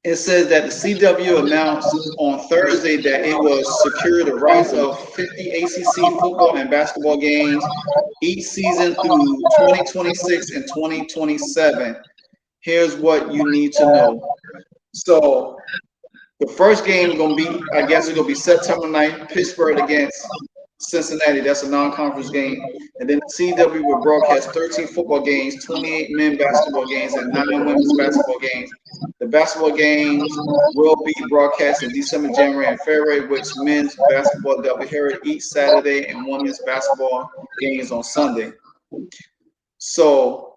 It says that the CW announced on Thursday that it was secured the rights of 50 ACC football and basketball games each season through 2026 and 2027. Here's what you need to know. So the first game is going to be, I guess it's going to be September 9th, Pittsburgh against Cincinnati. That's a non-conference game. And then the CW will broadcast 13 football games, 28 men basketball games, and 9 women's basketball games. The basketball games will be broadcast in December, January, and February, with men's basketball doubleheader each Saturday and women's basketball games on Sunday. So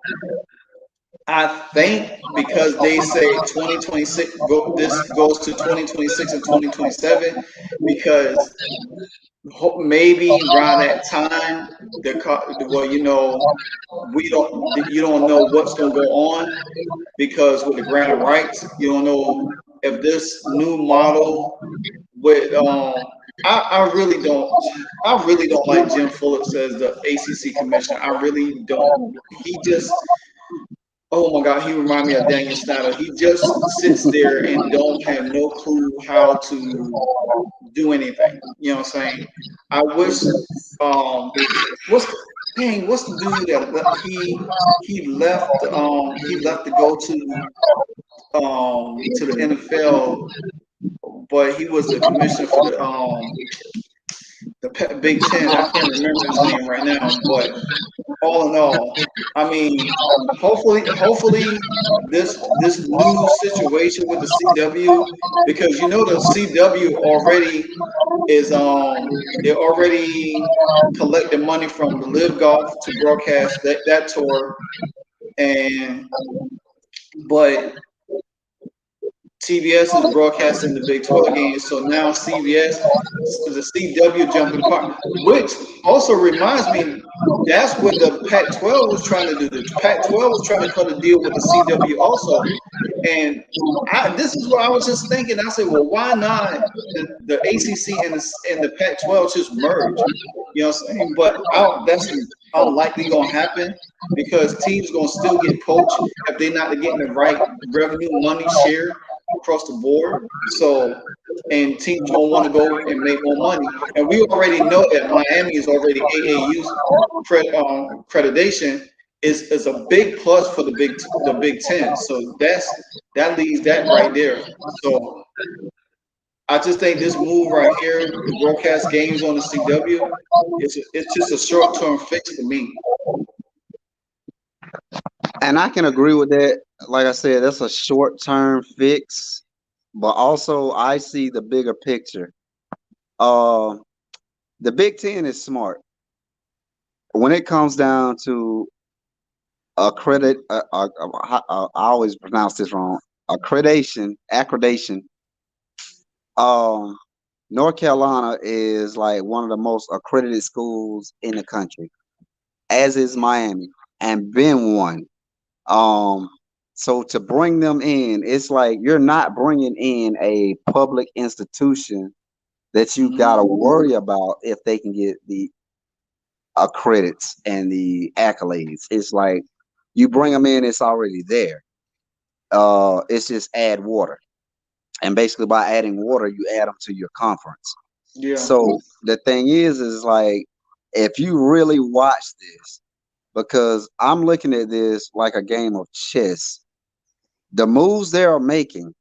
I think because they say 2026, this goes to 2026 and 2027, because maybe around that time, you don't know what's going to go on, because with the grant of rights, you don't know if this new model with I really don't like Jim Phillips as the ACC commissioner. I really don't. He just Oh my God, he remind me of Daniel Snyder. He just sits there and don't have no clue how to do anything. You know what I'm saying? I wish what's the what's the dude that he left to go to the NFL, but he was the commissioner for the Big Ten. I can't remember his name right now, but all in all, I mean, hopefully this new situation with the CW, because you know the CW already is they're already collecting money from the Live Golf to broadcast that tour, and but CBS is broadcasting the Big 12 games, so now the CW jumping the park, which also reminds me that's what the Pac-12 was trying to do. The Pac-12 was trying to cut a deal with the CW also, and this is what I was just thinking. I said, well, why not the ACC and the Pac-12 just merge? You know what I'm saying? But that's unlikely going to happen because teams going to still get poached if they're not getting the right revenue money share across the board. So, and teams gonna want to go and make more money. And we already know that Miami is already AAU's accreditation is a big plus for the Big Ten. So that leaves that right there. So I just think this move right here, the broadcast games on the CW, it's just a short term fix for me. And I can agree with that. Like I said, that's a short-term fix, but also I see the bigger picture. Uh, the Big Ten is smart when it comes down to accredit. I always pronounce this wrong. Accreditation. Um, North Carolina is like one of the most accredited schools in the country, as is Miami, and been one. Um, so to bring them in, it's like you're not bringing in a public institution that you got to worry about if they can get the credits and the accolades. It's like you bring them in, it's already there. It's just add water, and basically by adding water, you add them to your conference. Yeah. So the thing is like if you really watch this, because I'm looking at this like a game of chess. The moves they are making,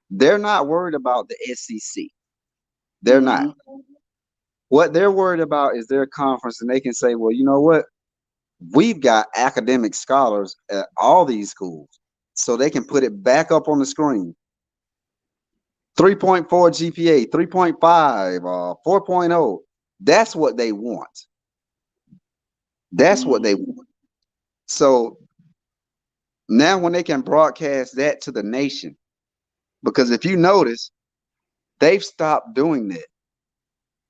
they're not worried about the SEC. They're not. What they're worried about is their conference, and they can say, well, you know what? We've got academic scholars at all these schools, so they can put it back up on the screen. 3.4 GPA, 3.5, 4.0. That's what they want. That's what they want. So now when they can broadcast that to the nation, because if you notice, they've stopped doing that.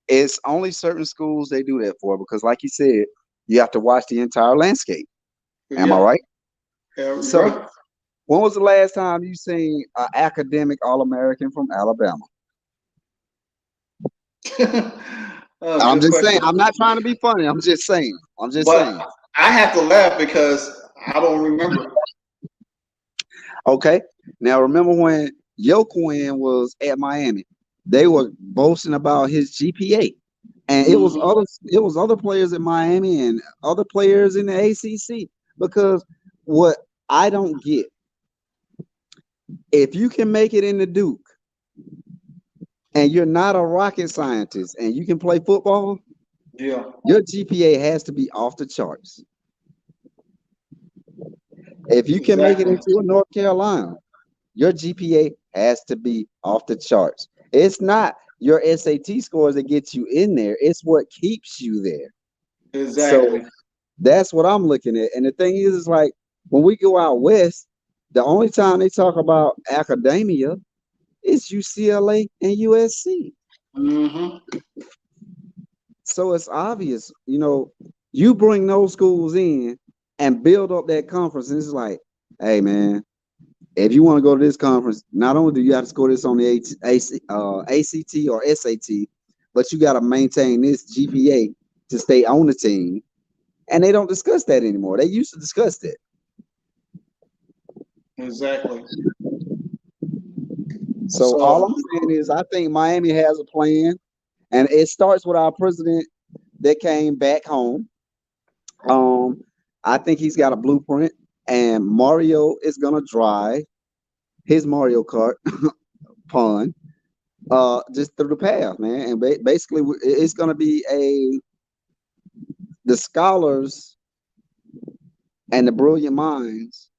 It's only certain schools they do that for, because like you said, you have to watch the entire landscape. Am I right? Yeah, so right. When was the last time you seen an academic All-American from Alabama? I'm just saying. I'm not trying to be funny. I'm just saying. I have to laugh because I don't remember. Okay. Now remember when Yoquin was at Miami, they were boasting about his GPA, and it was other players at Miami and other players in the ACC. Because what I don't get, if you can make it in the Duke and you're not a rocket scientist and you can play football, your GPA has to be off the charts. If you can make it into a North Carolina, your GPA has to be off the charts. It's not your SAT scores that get you in there. It's what keeps you there. Exactly. So that's what I'm looking at. And the thing is like when we go out west, the only time they talk about academia is UCLA and USC. So it's obvious, you bring those schools in and build up that conference. And it's like, hey, man, if you want to go to this conference, not only do you have to score this on the ACT or SAT, but you got to maintain this GPA to stay on the team. And they don't discuss that anymore. They used to discuss that. Exactly. So all So I'm saying is, I think Miami has a plan, and it starts with our president that came back home. Um, I think he's got a blueprint, and Mario is gonna drive his Mario Kart pun just through the path, man. And basically, it's gonna be the scholars and the brilliant minds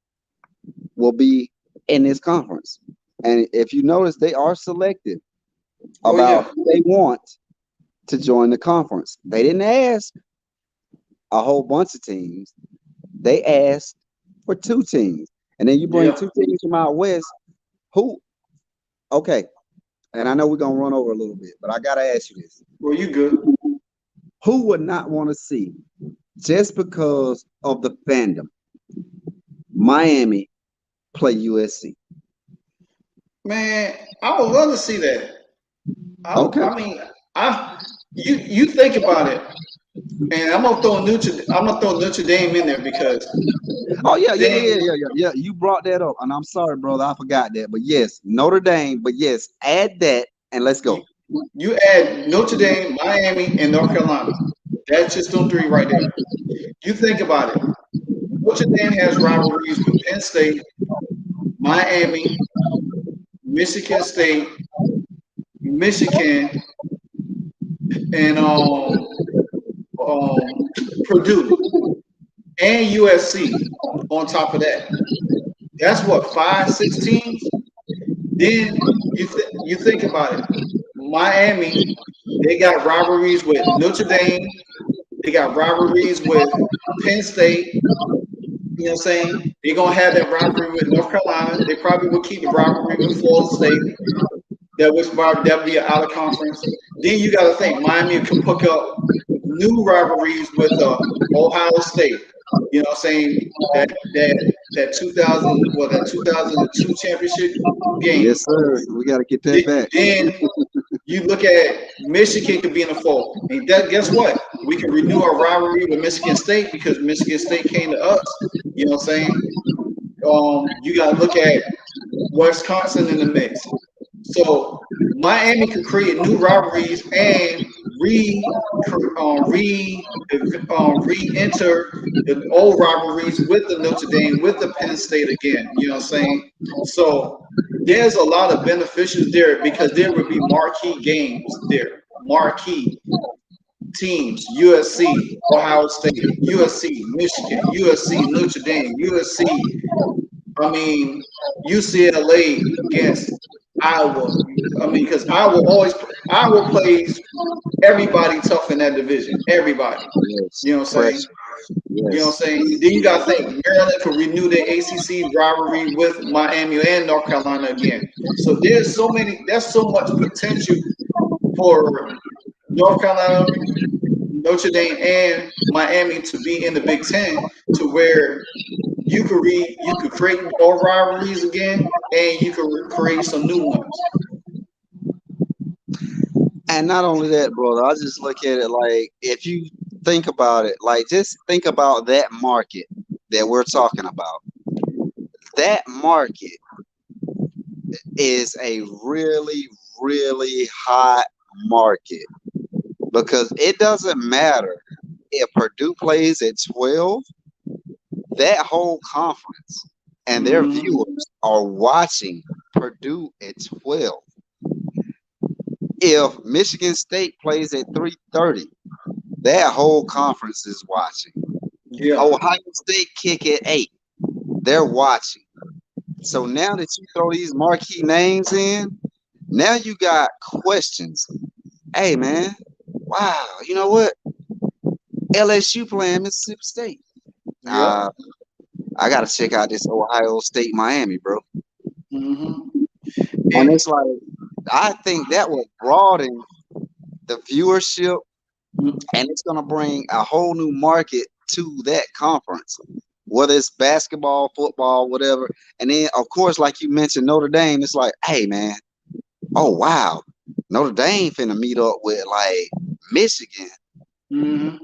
will be in this conference. And if you notice, they are selective oh about yeah. who they want to join the conference. They didn't ask a whole bunch of teams. They asked for 2 teams. And then you bring Yeah. 2 teams from out west. Who? Okay. And I know we're gonna run over a little bit, but I gotta ask you this: Well, you good. who would not want to see, just because of the fandom, Miami play USC? Man, I would love to see that. Okay. I mean, you think about it, and I'm gonna throw Notre Dame in there because Oh yeah, yeah, yeah, they yeah, yeah, yeah, yeah. You brought that up, and I'm sorry, brother, I forgot that. But yes, Notre Dame. But yes, add that, and let's you, go. you add Notre Dame, Miami, and North Carolina. That's just them three right there. You think about it. Notre Dame has rivalries with Penn State, Miami, Michigan State, Michigan, and um, Purdue and USC. On top of that, that's what 5, 6 teams. Then you think about it. Miami, they got rivalries with Notre Dame. They got rivalries with Penn State. You know what I'm saying? They're gonna have that rivalry with North Carolina. They probably will keep the rivalry with Florida State. That would be an out of conference. Then you got to think Miami can pick up new rivalries with Ohio State. You know what I'm saying? That 2002 championship game. Yes, sir. We got to get that back. Then you look at Michigan could be in the fold. And guess what? We can renew our rivalry with Michigan State because Michigan State came to us. You know what I'm saying? You got to look at Wisconsin in the mix. So Miami could create new rivalries and re-enter the old rivalries with the Notre Dame, with the Penn State again. You know what I'm saying? So there's a lot of beneficials there because there would be marquee games there, marquee teams: USC, Ohio State, USC, Michigan, USC, Notre Dame, USC. I mean, UCLA against Iowa. I mean, because Iowa plays everybody tough in that division. Everybody. Yes. You know what I'm saying? Pressure. You know Yes. what I'm saying? Then you got to think Maryland could renew their ACC rivalry with Miami and North Carolina again. So there's so much potential for North Carolina, Notre Dame, and Miami to be in the Big Ten to where you could create more rivalries again, and you could create some new ones. And not only that, brother, I just look at it like, if you think about it, like just think about that market that we're talking about. That market is a really, really hot market, because it doesn't matter if Purdue plays at 12, that whole conference and their Mm-hmm. viewers are watching Purdue at 12. If Michigan State plays at 3:30, that whole conference is watching. Yeah. Ohio State kick at 8, they're watching. So now that you throw these marquee names in, now you got questions. Hey man, wow, you know what? LSU playing Mississippi State. Yep. I gotta check out this Ohio State Miami, bro. Mm-hmm. And And it's like, I think that will broaden the viewership, and it's gonna bring a whole new market to that conference, whether it's basketball, football, whatever. And then, of course, like you mentioned, Notre Dame. It's like, hey man, oh wow, Notre Dame finna meet up with like Michigan, mm-hmm.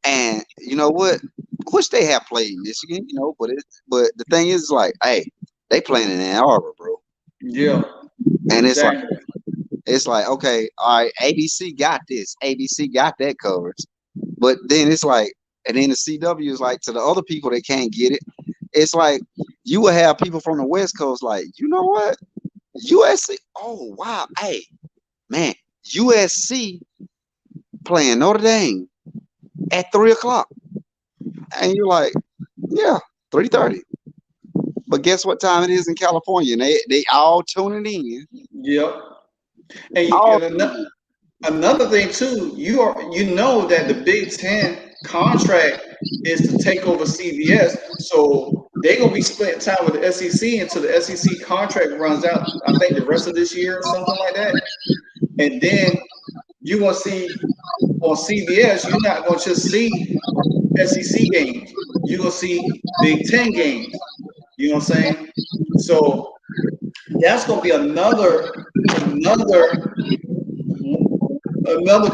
and you know what? Of course, they have played Michigan, but the thing is, like, hey, they playing in Ann Arbor, bro. Yeah, And exactly. it's like, okay, all right, ABC got this, ABC got that coverage, but then it's like, and then the CW is like to the other people that can't get it. It's like you will have people from the West Coast like, you know what, USC. Oh wow, hey man, USC playing Notre Dame at 3 o'clock, and you're like, yeah, 3:30. But guess what time it is in California? And they all tuning in. Yep. And, All another thing too, you know that the Big Ten contract is to take over CBS, so they're gonna be splitting time with the SEC until the SEC contract runs out. I think the rest of this year or something like that. And then you're gonna see on CBS, you're not gonna just see SEC games. You're gonna see Big Ten games. You know what I'm saying? So that's gonna be another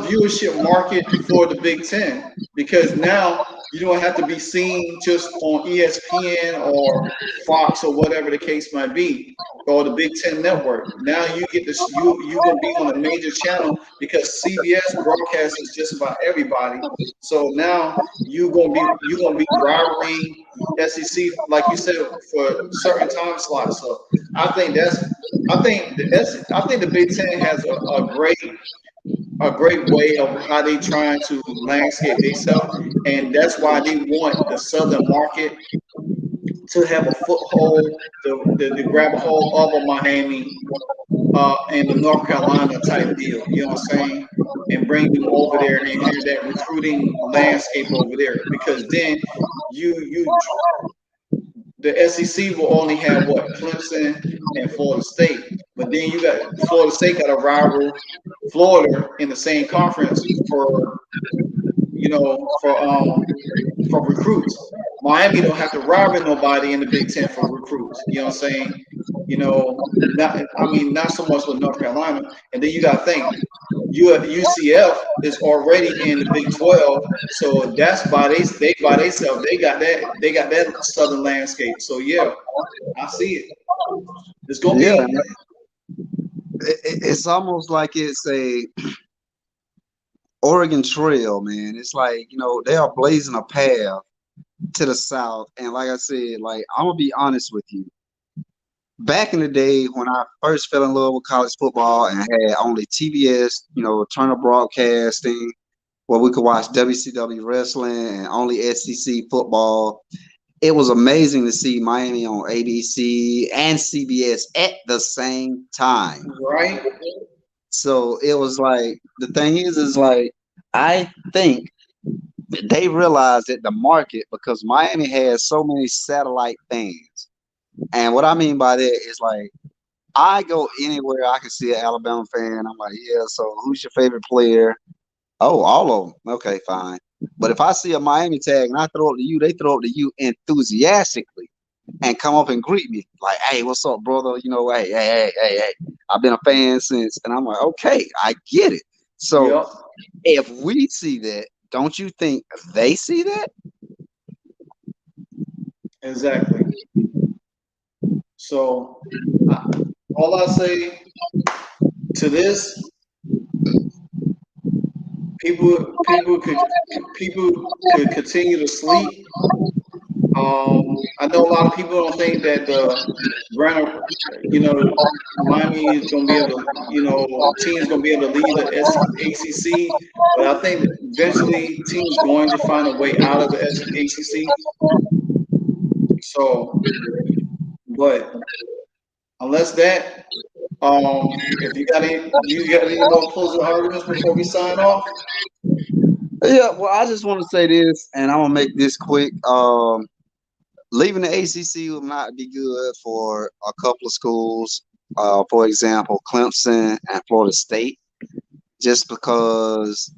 viewership market for the Big Ten, because now you don't have to be seen just on ESPN or Fox or whatever the case might be, or the Big Ten network. Now you get this, you're gonna be on a major channel because CBS broadcasts just about everybody. So now you're gonna be rivaling SEC, like you said, for certain time slots. So I think the Big Ten has a great way of how they trying to landscape themselves, and that's why they want the southern market to have a foothold, to grab a hold of a Miami and the North Carolina type deal. You know what I'm saying? And bring them over there and have that recruiting landscape over there, because then you the SEC will only have what, Clemson and Florida State, but then you got Florida State got a rival Florida in the same conference for you know for recruits. Miami don't have to rival nobody in the Big Ten for recruits. You know what I'm saying? Not so much with North Carolina, and then you got to think. UCF is already in the Big 12, so that's by themselves. They got that southern landscape. So yeah, I see it. It's gonna yeah, be it's almost like it's a Oregon Trail, man. It's like, they are blazing a path to the south. And like I said, like, I'm gonna be honest with you. Back in the day when I first fell in love with college football and had only TBS, Turner Broadcasting, where we could watch WCW wrestling and only SEC football, it was amazing to see Miami on ABC and CBS at the same time. right. So it was like, the thing is like, I think they realized that the market, because Miami has so many satellite fans. And what I mean by that is like, I go anywhere I can see an Alabama fan. I'm like, yeah, so who's your favorite player? Oh, all of them. Okay, fine. But if I see a Miami tag and I throw it to you, they throw it to you enthusiastically and come up and greet me like, hey, what's up, brother? Hey. I've been a fan since. And I'm like, okay, I get it. So Yep. if we see that, don't you think they see that? Exactly. So all I say to this, people could continue to sleep. I know a lot of people don't think that Miami is going to be able to, teams going to be able to lead the ACC, but I think that eventually teams going to find a way out of the ACC. So, but unless that, if you got any more closing arguments before we sign off? Yeah, well, I just want to say this, and I'm gonna make this quick. Leaving the ACC will not be good for a couple of schools. For example, Clemson and Florida State, just because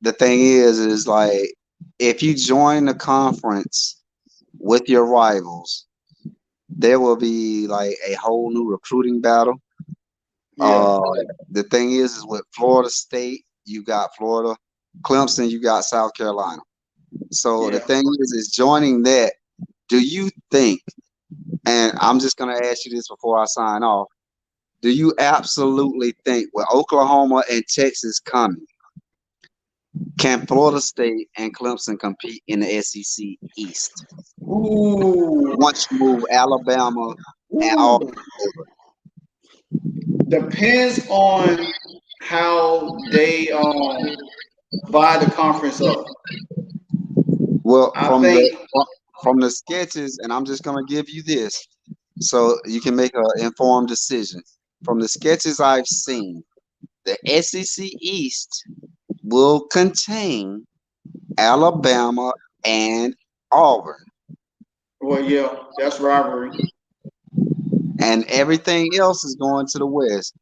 the thing is like, if you join the conference with your rivals, there will be like a whole new recruiting battle. Yeah. The thing is with Florida State, you got Florida. Clemson, you got South Carolina. So the thing is joining that. Do you think And I'm just going to ask you this before I sign off. Do you absolutely think with Oklahoma and Texas coming, can Florida State and Clemson compete in the SEC East? Ooh. Once you move Alabama and all over. Depends on how they divide the conference up. Well, I think from the sketches, and I'm just gonna give you this, so you can make an informed decision. From the sketches I've seen, the SEC East will contain Alabama and Auburn, well, yeah, that's rivalry. and everything else is going to the West.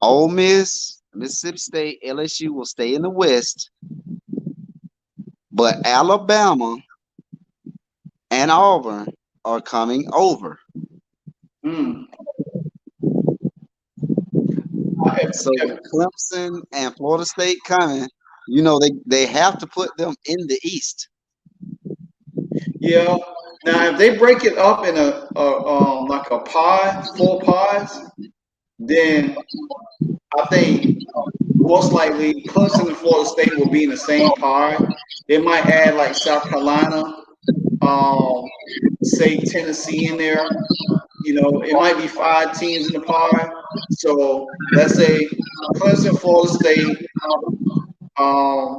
Ole Miss, Mississippi State, LSU will stay in the West, but Alabama and Auburn are coming over. Mm. So Clemson and Florida State coming, you know, they have to put them in the East. Yeah. Now, if they break it up in a like a pod, 4 pods, then I think most likely Clemson and Florida State will be in the same pod. They might add like South Carolina, say Tennessee in there. You know, it might be 5 teams in the pod. So let's say Clemson, Florida State, um,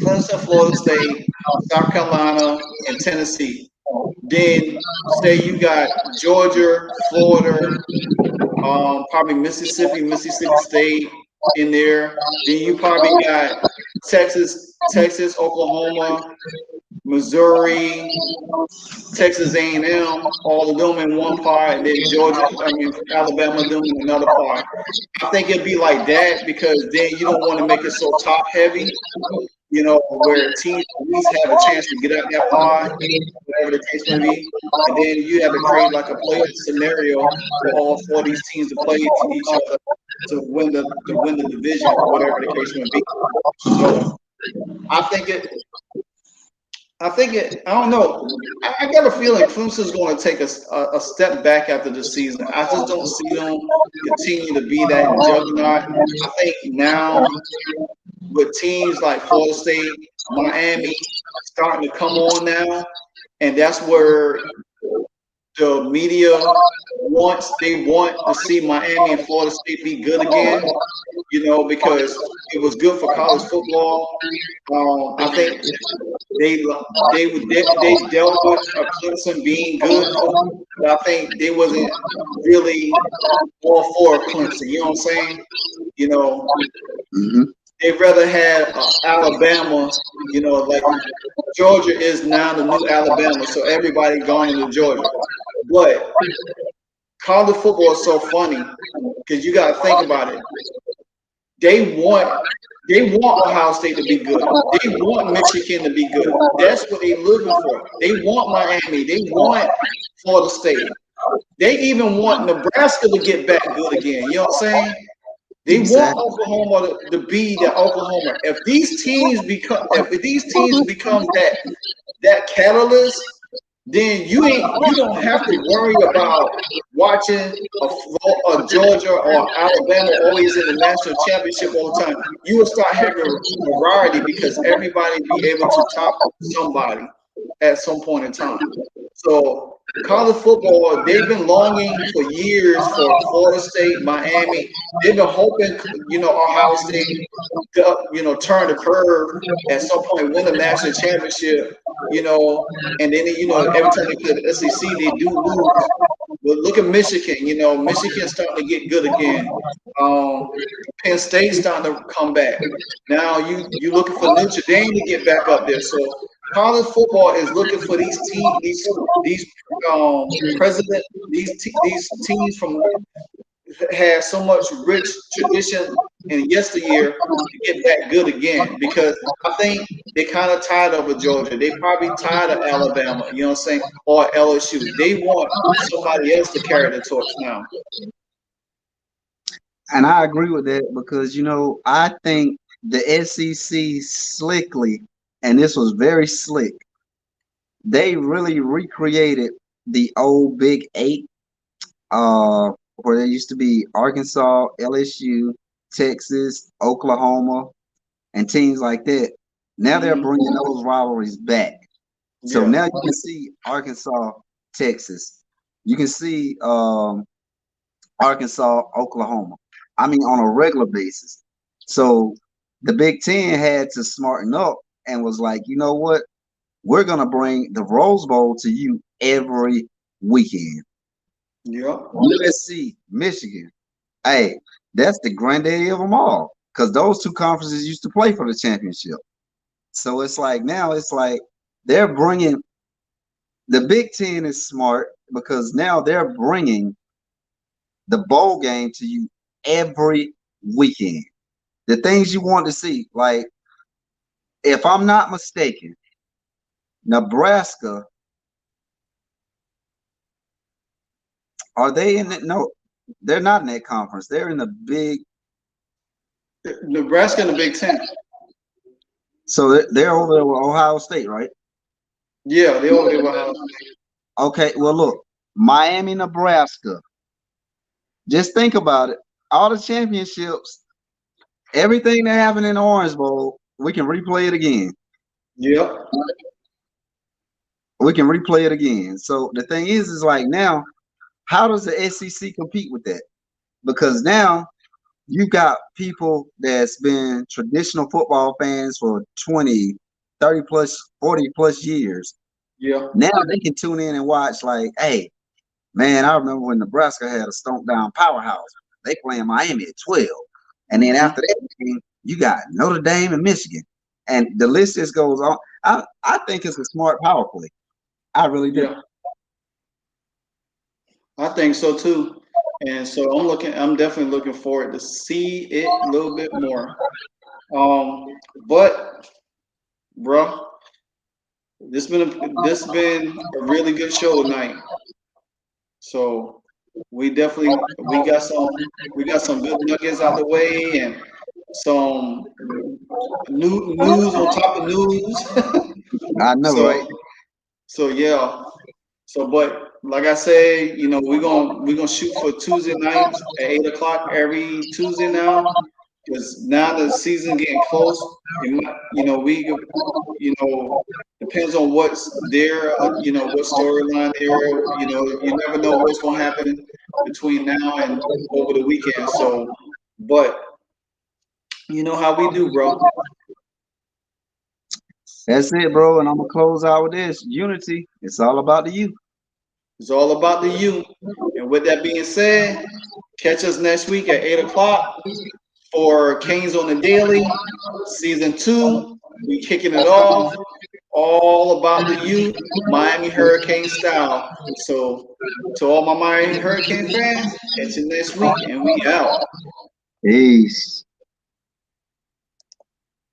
Clemson, Florida State, South Carolina, and Tennessee. Then say you got Georgia, Florida, probably Mississippi State in there. Then you probably got Texas, Oklahoma, Missouri, Texas A&M, all of them in one part, and then Alabama them in another part. I think it'd be like that because then you don't want to make it so top heavy, you know, where teams at least have a chance to get out that pod, whatever the case may be. And then you have to create like a playoff scenario for all 4 of these teams to play each other to win the division, whatever the case may be. So I think it. I don't know. I got a feeling Clemson's going to take a step back after this season. I just don't see them continue to be that juggernaut. I think now with teams like Florida State, Miami starting to come on now, and that's where the media want to see Miami and Florida State be good again, you know, because it was good for college football. I think they dealt with Clemson being good, but I think they wasn't really all for Clemson. You know what I'm saying? You know, they'd rather have Alabama. You know, like Georgia is now the new Alabama, so everybody going to Georgia. But college football is so funny because you got to think about it. They want Ohio State to be good. They want Michigan to be good. That's what they're looking for. They want Miami. They want Florida State. They even want Nebraska to get back good again. You know what I'm saying? They want Oklahoma to be the Oklahoma. If these teams become that catalyst, then you don't have to worry about watching a Georgia or Alabama always in the national championship all the time. You will start having a variety because everybody be able to top somebody at some point in time. So college football, they've been longing for years for Florida State, Miami. They've been hoping, you know, Ohio State, you know, turn the curve at some point, win the national championship, you know, and then, you know, every time they play the SEC, they do lose. But look at Michigan, you know, Michigan's starting to get good again. Penn State's starting to come back. Now you looking for Notre Dame to get back up there. So college football is looking for these teams, these teams from have so much rich tradition in yesteryear to get back good again because I think they kind of tired of Georgia. They probably tired of Alabama, you know what I'm saying, or LSU. They want somebody else to carry the torch now. And I agree with that because, you know, I think the SEC slickly, and this was very slick, they really recreated the old Big Eight, where there used to be Arkansas, LSU, Texas, Oklahoma, and teams like that. Now they're bringing those rivalries back. So now you can see Arkansas, Texas. You can see Arkansas, Oklahoma. I mean, on a regular basis. So the Big Ten had to smarten up and was like, you know what? We're gonna bring the Rose Bowl to you every weekend. Yep. USC, Michigan. Hey, that's the granddaddy of them all. Because those two conferences used to play for the championship. So it's like now it's like they're bringing the Big Ten is smart because now they're bringing the bowl game to you every weekend. The things you want to see, like if I'm not mistaken, Nebraska, are they in it? No, they're not in that conference. They're in the Big. Nebraska in the Big Ten. So they're over there with Ohio State, right? Yeah, they're over there with Ohio State. Okay, well look, Miami, Nebraska. Just think about it. All the championships, everything that happened in the Orange Bowl, we can replay it again. Yep. We can replay it again. So the thing is like now, how does the SEC compete with that? Because now you got people that's been traditional football fans for 20, 30 plus, 40 plus years. Yeah. Now they can tune in and watch like, hey, man, I remember when Nebraska had a stomp down powerhouse. They playing Miami at 12. And then after that game, you got Notre Dame and Michigan. And the list just goes on. I think it's a smart power play. I really do. Yeah. I think so too. And so I'm definitely looking forward to see it a little bit more. But bro, this been a really good show tonight. So we got some good nuggets out the way and some news on top of news. I know, So, right? so yeah. So, but like I say, we're gonna shoot for Tuesday nights at 8 o'clock every Tuesday now, because now the season getting close. It might, depends on what's there. What storyline there. You never know what's gonna happen between now and over the weekend. So, but you know how we do, bro. That's it, bro. And I'm gonna close out with this. Unity. It's all about the youth. It's all about the you. And with that being said, catch us next week at 8 o'clock for Canes on the Daily, Season 2. We kicking it off. All about the you, Miami Hurricane style. So to all my Miami Hurricane fans, catch you next week and we out. Peace.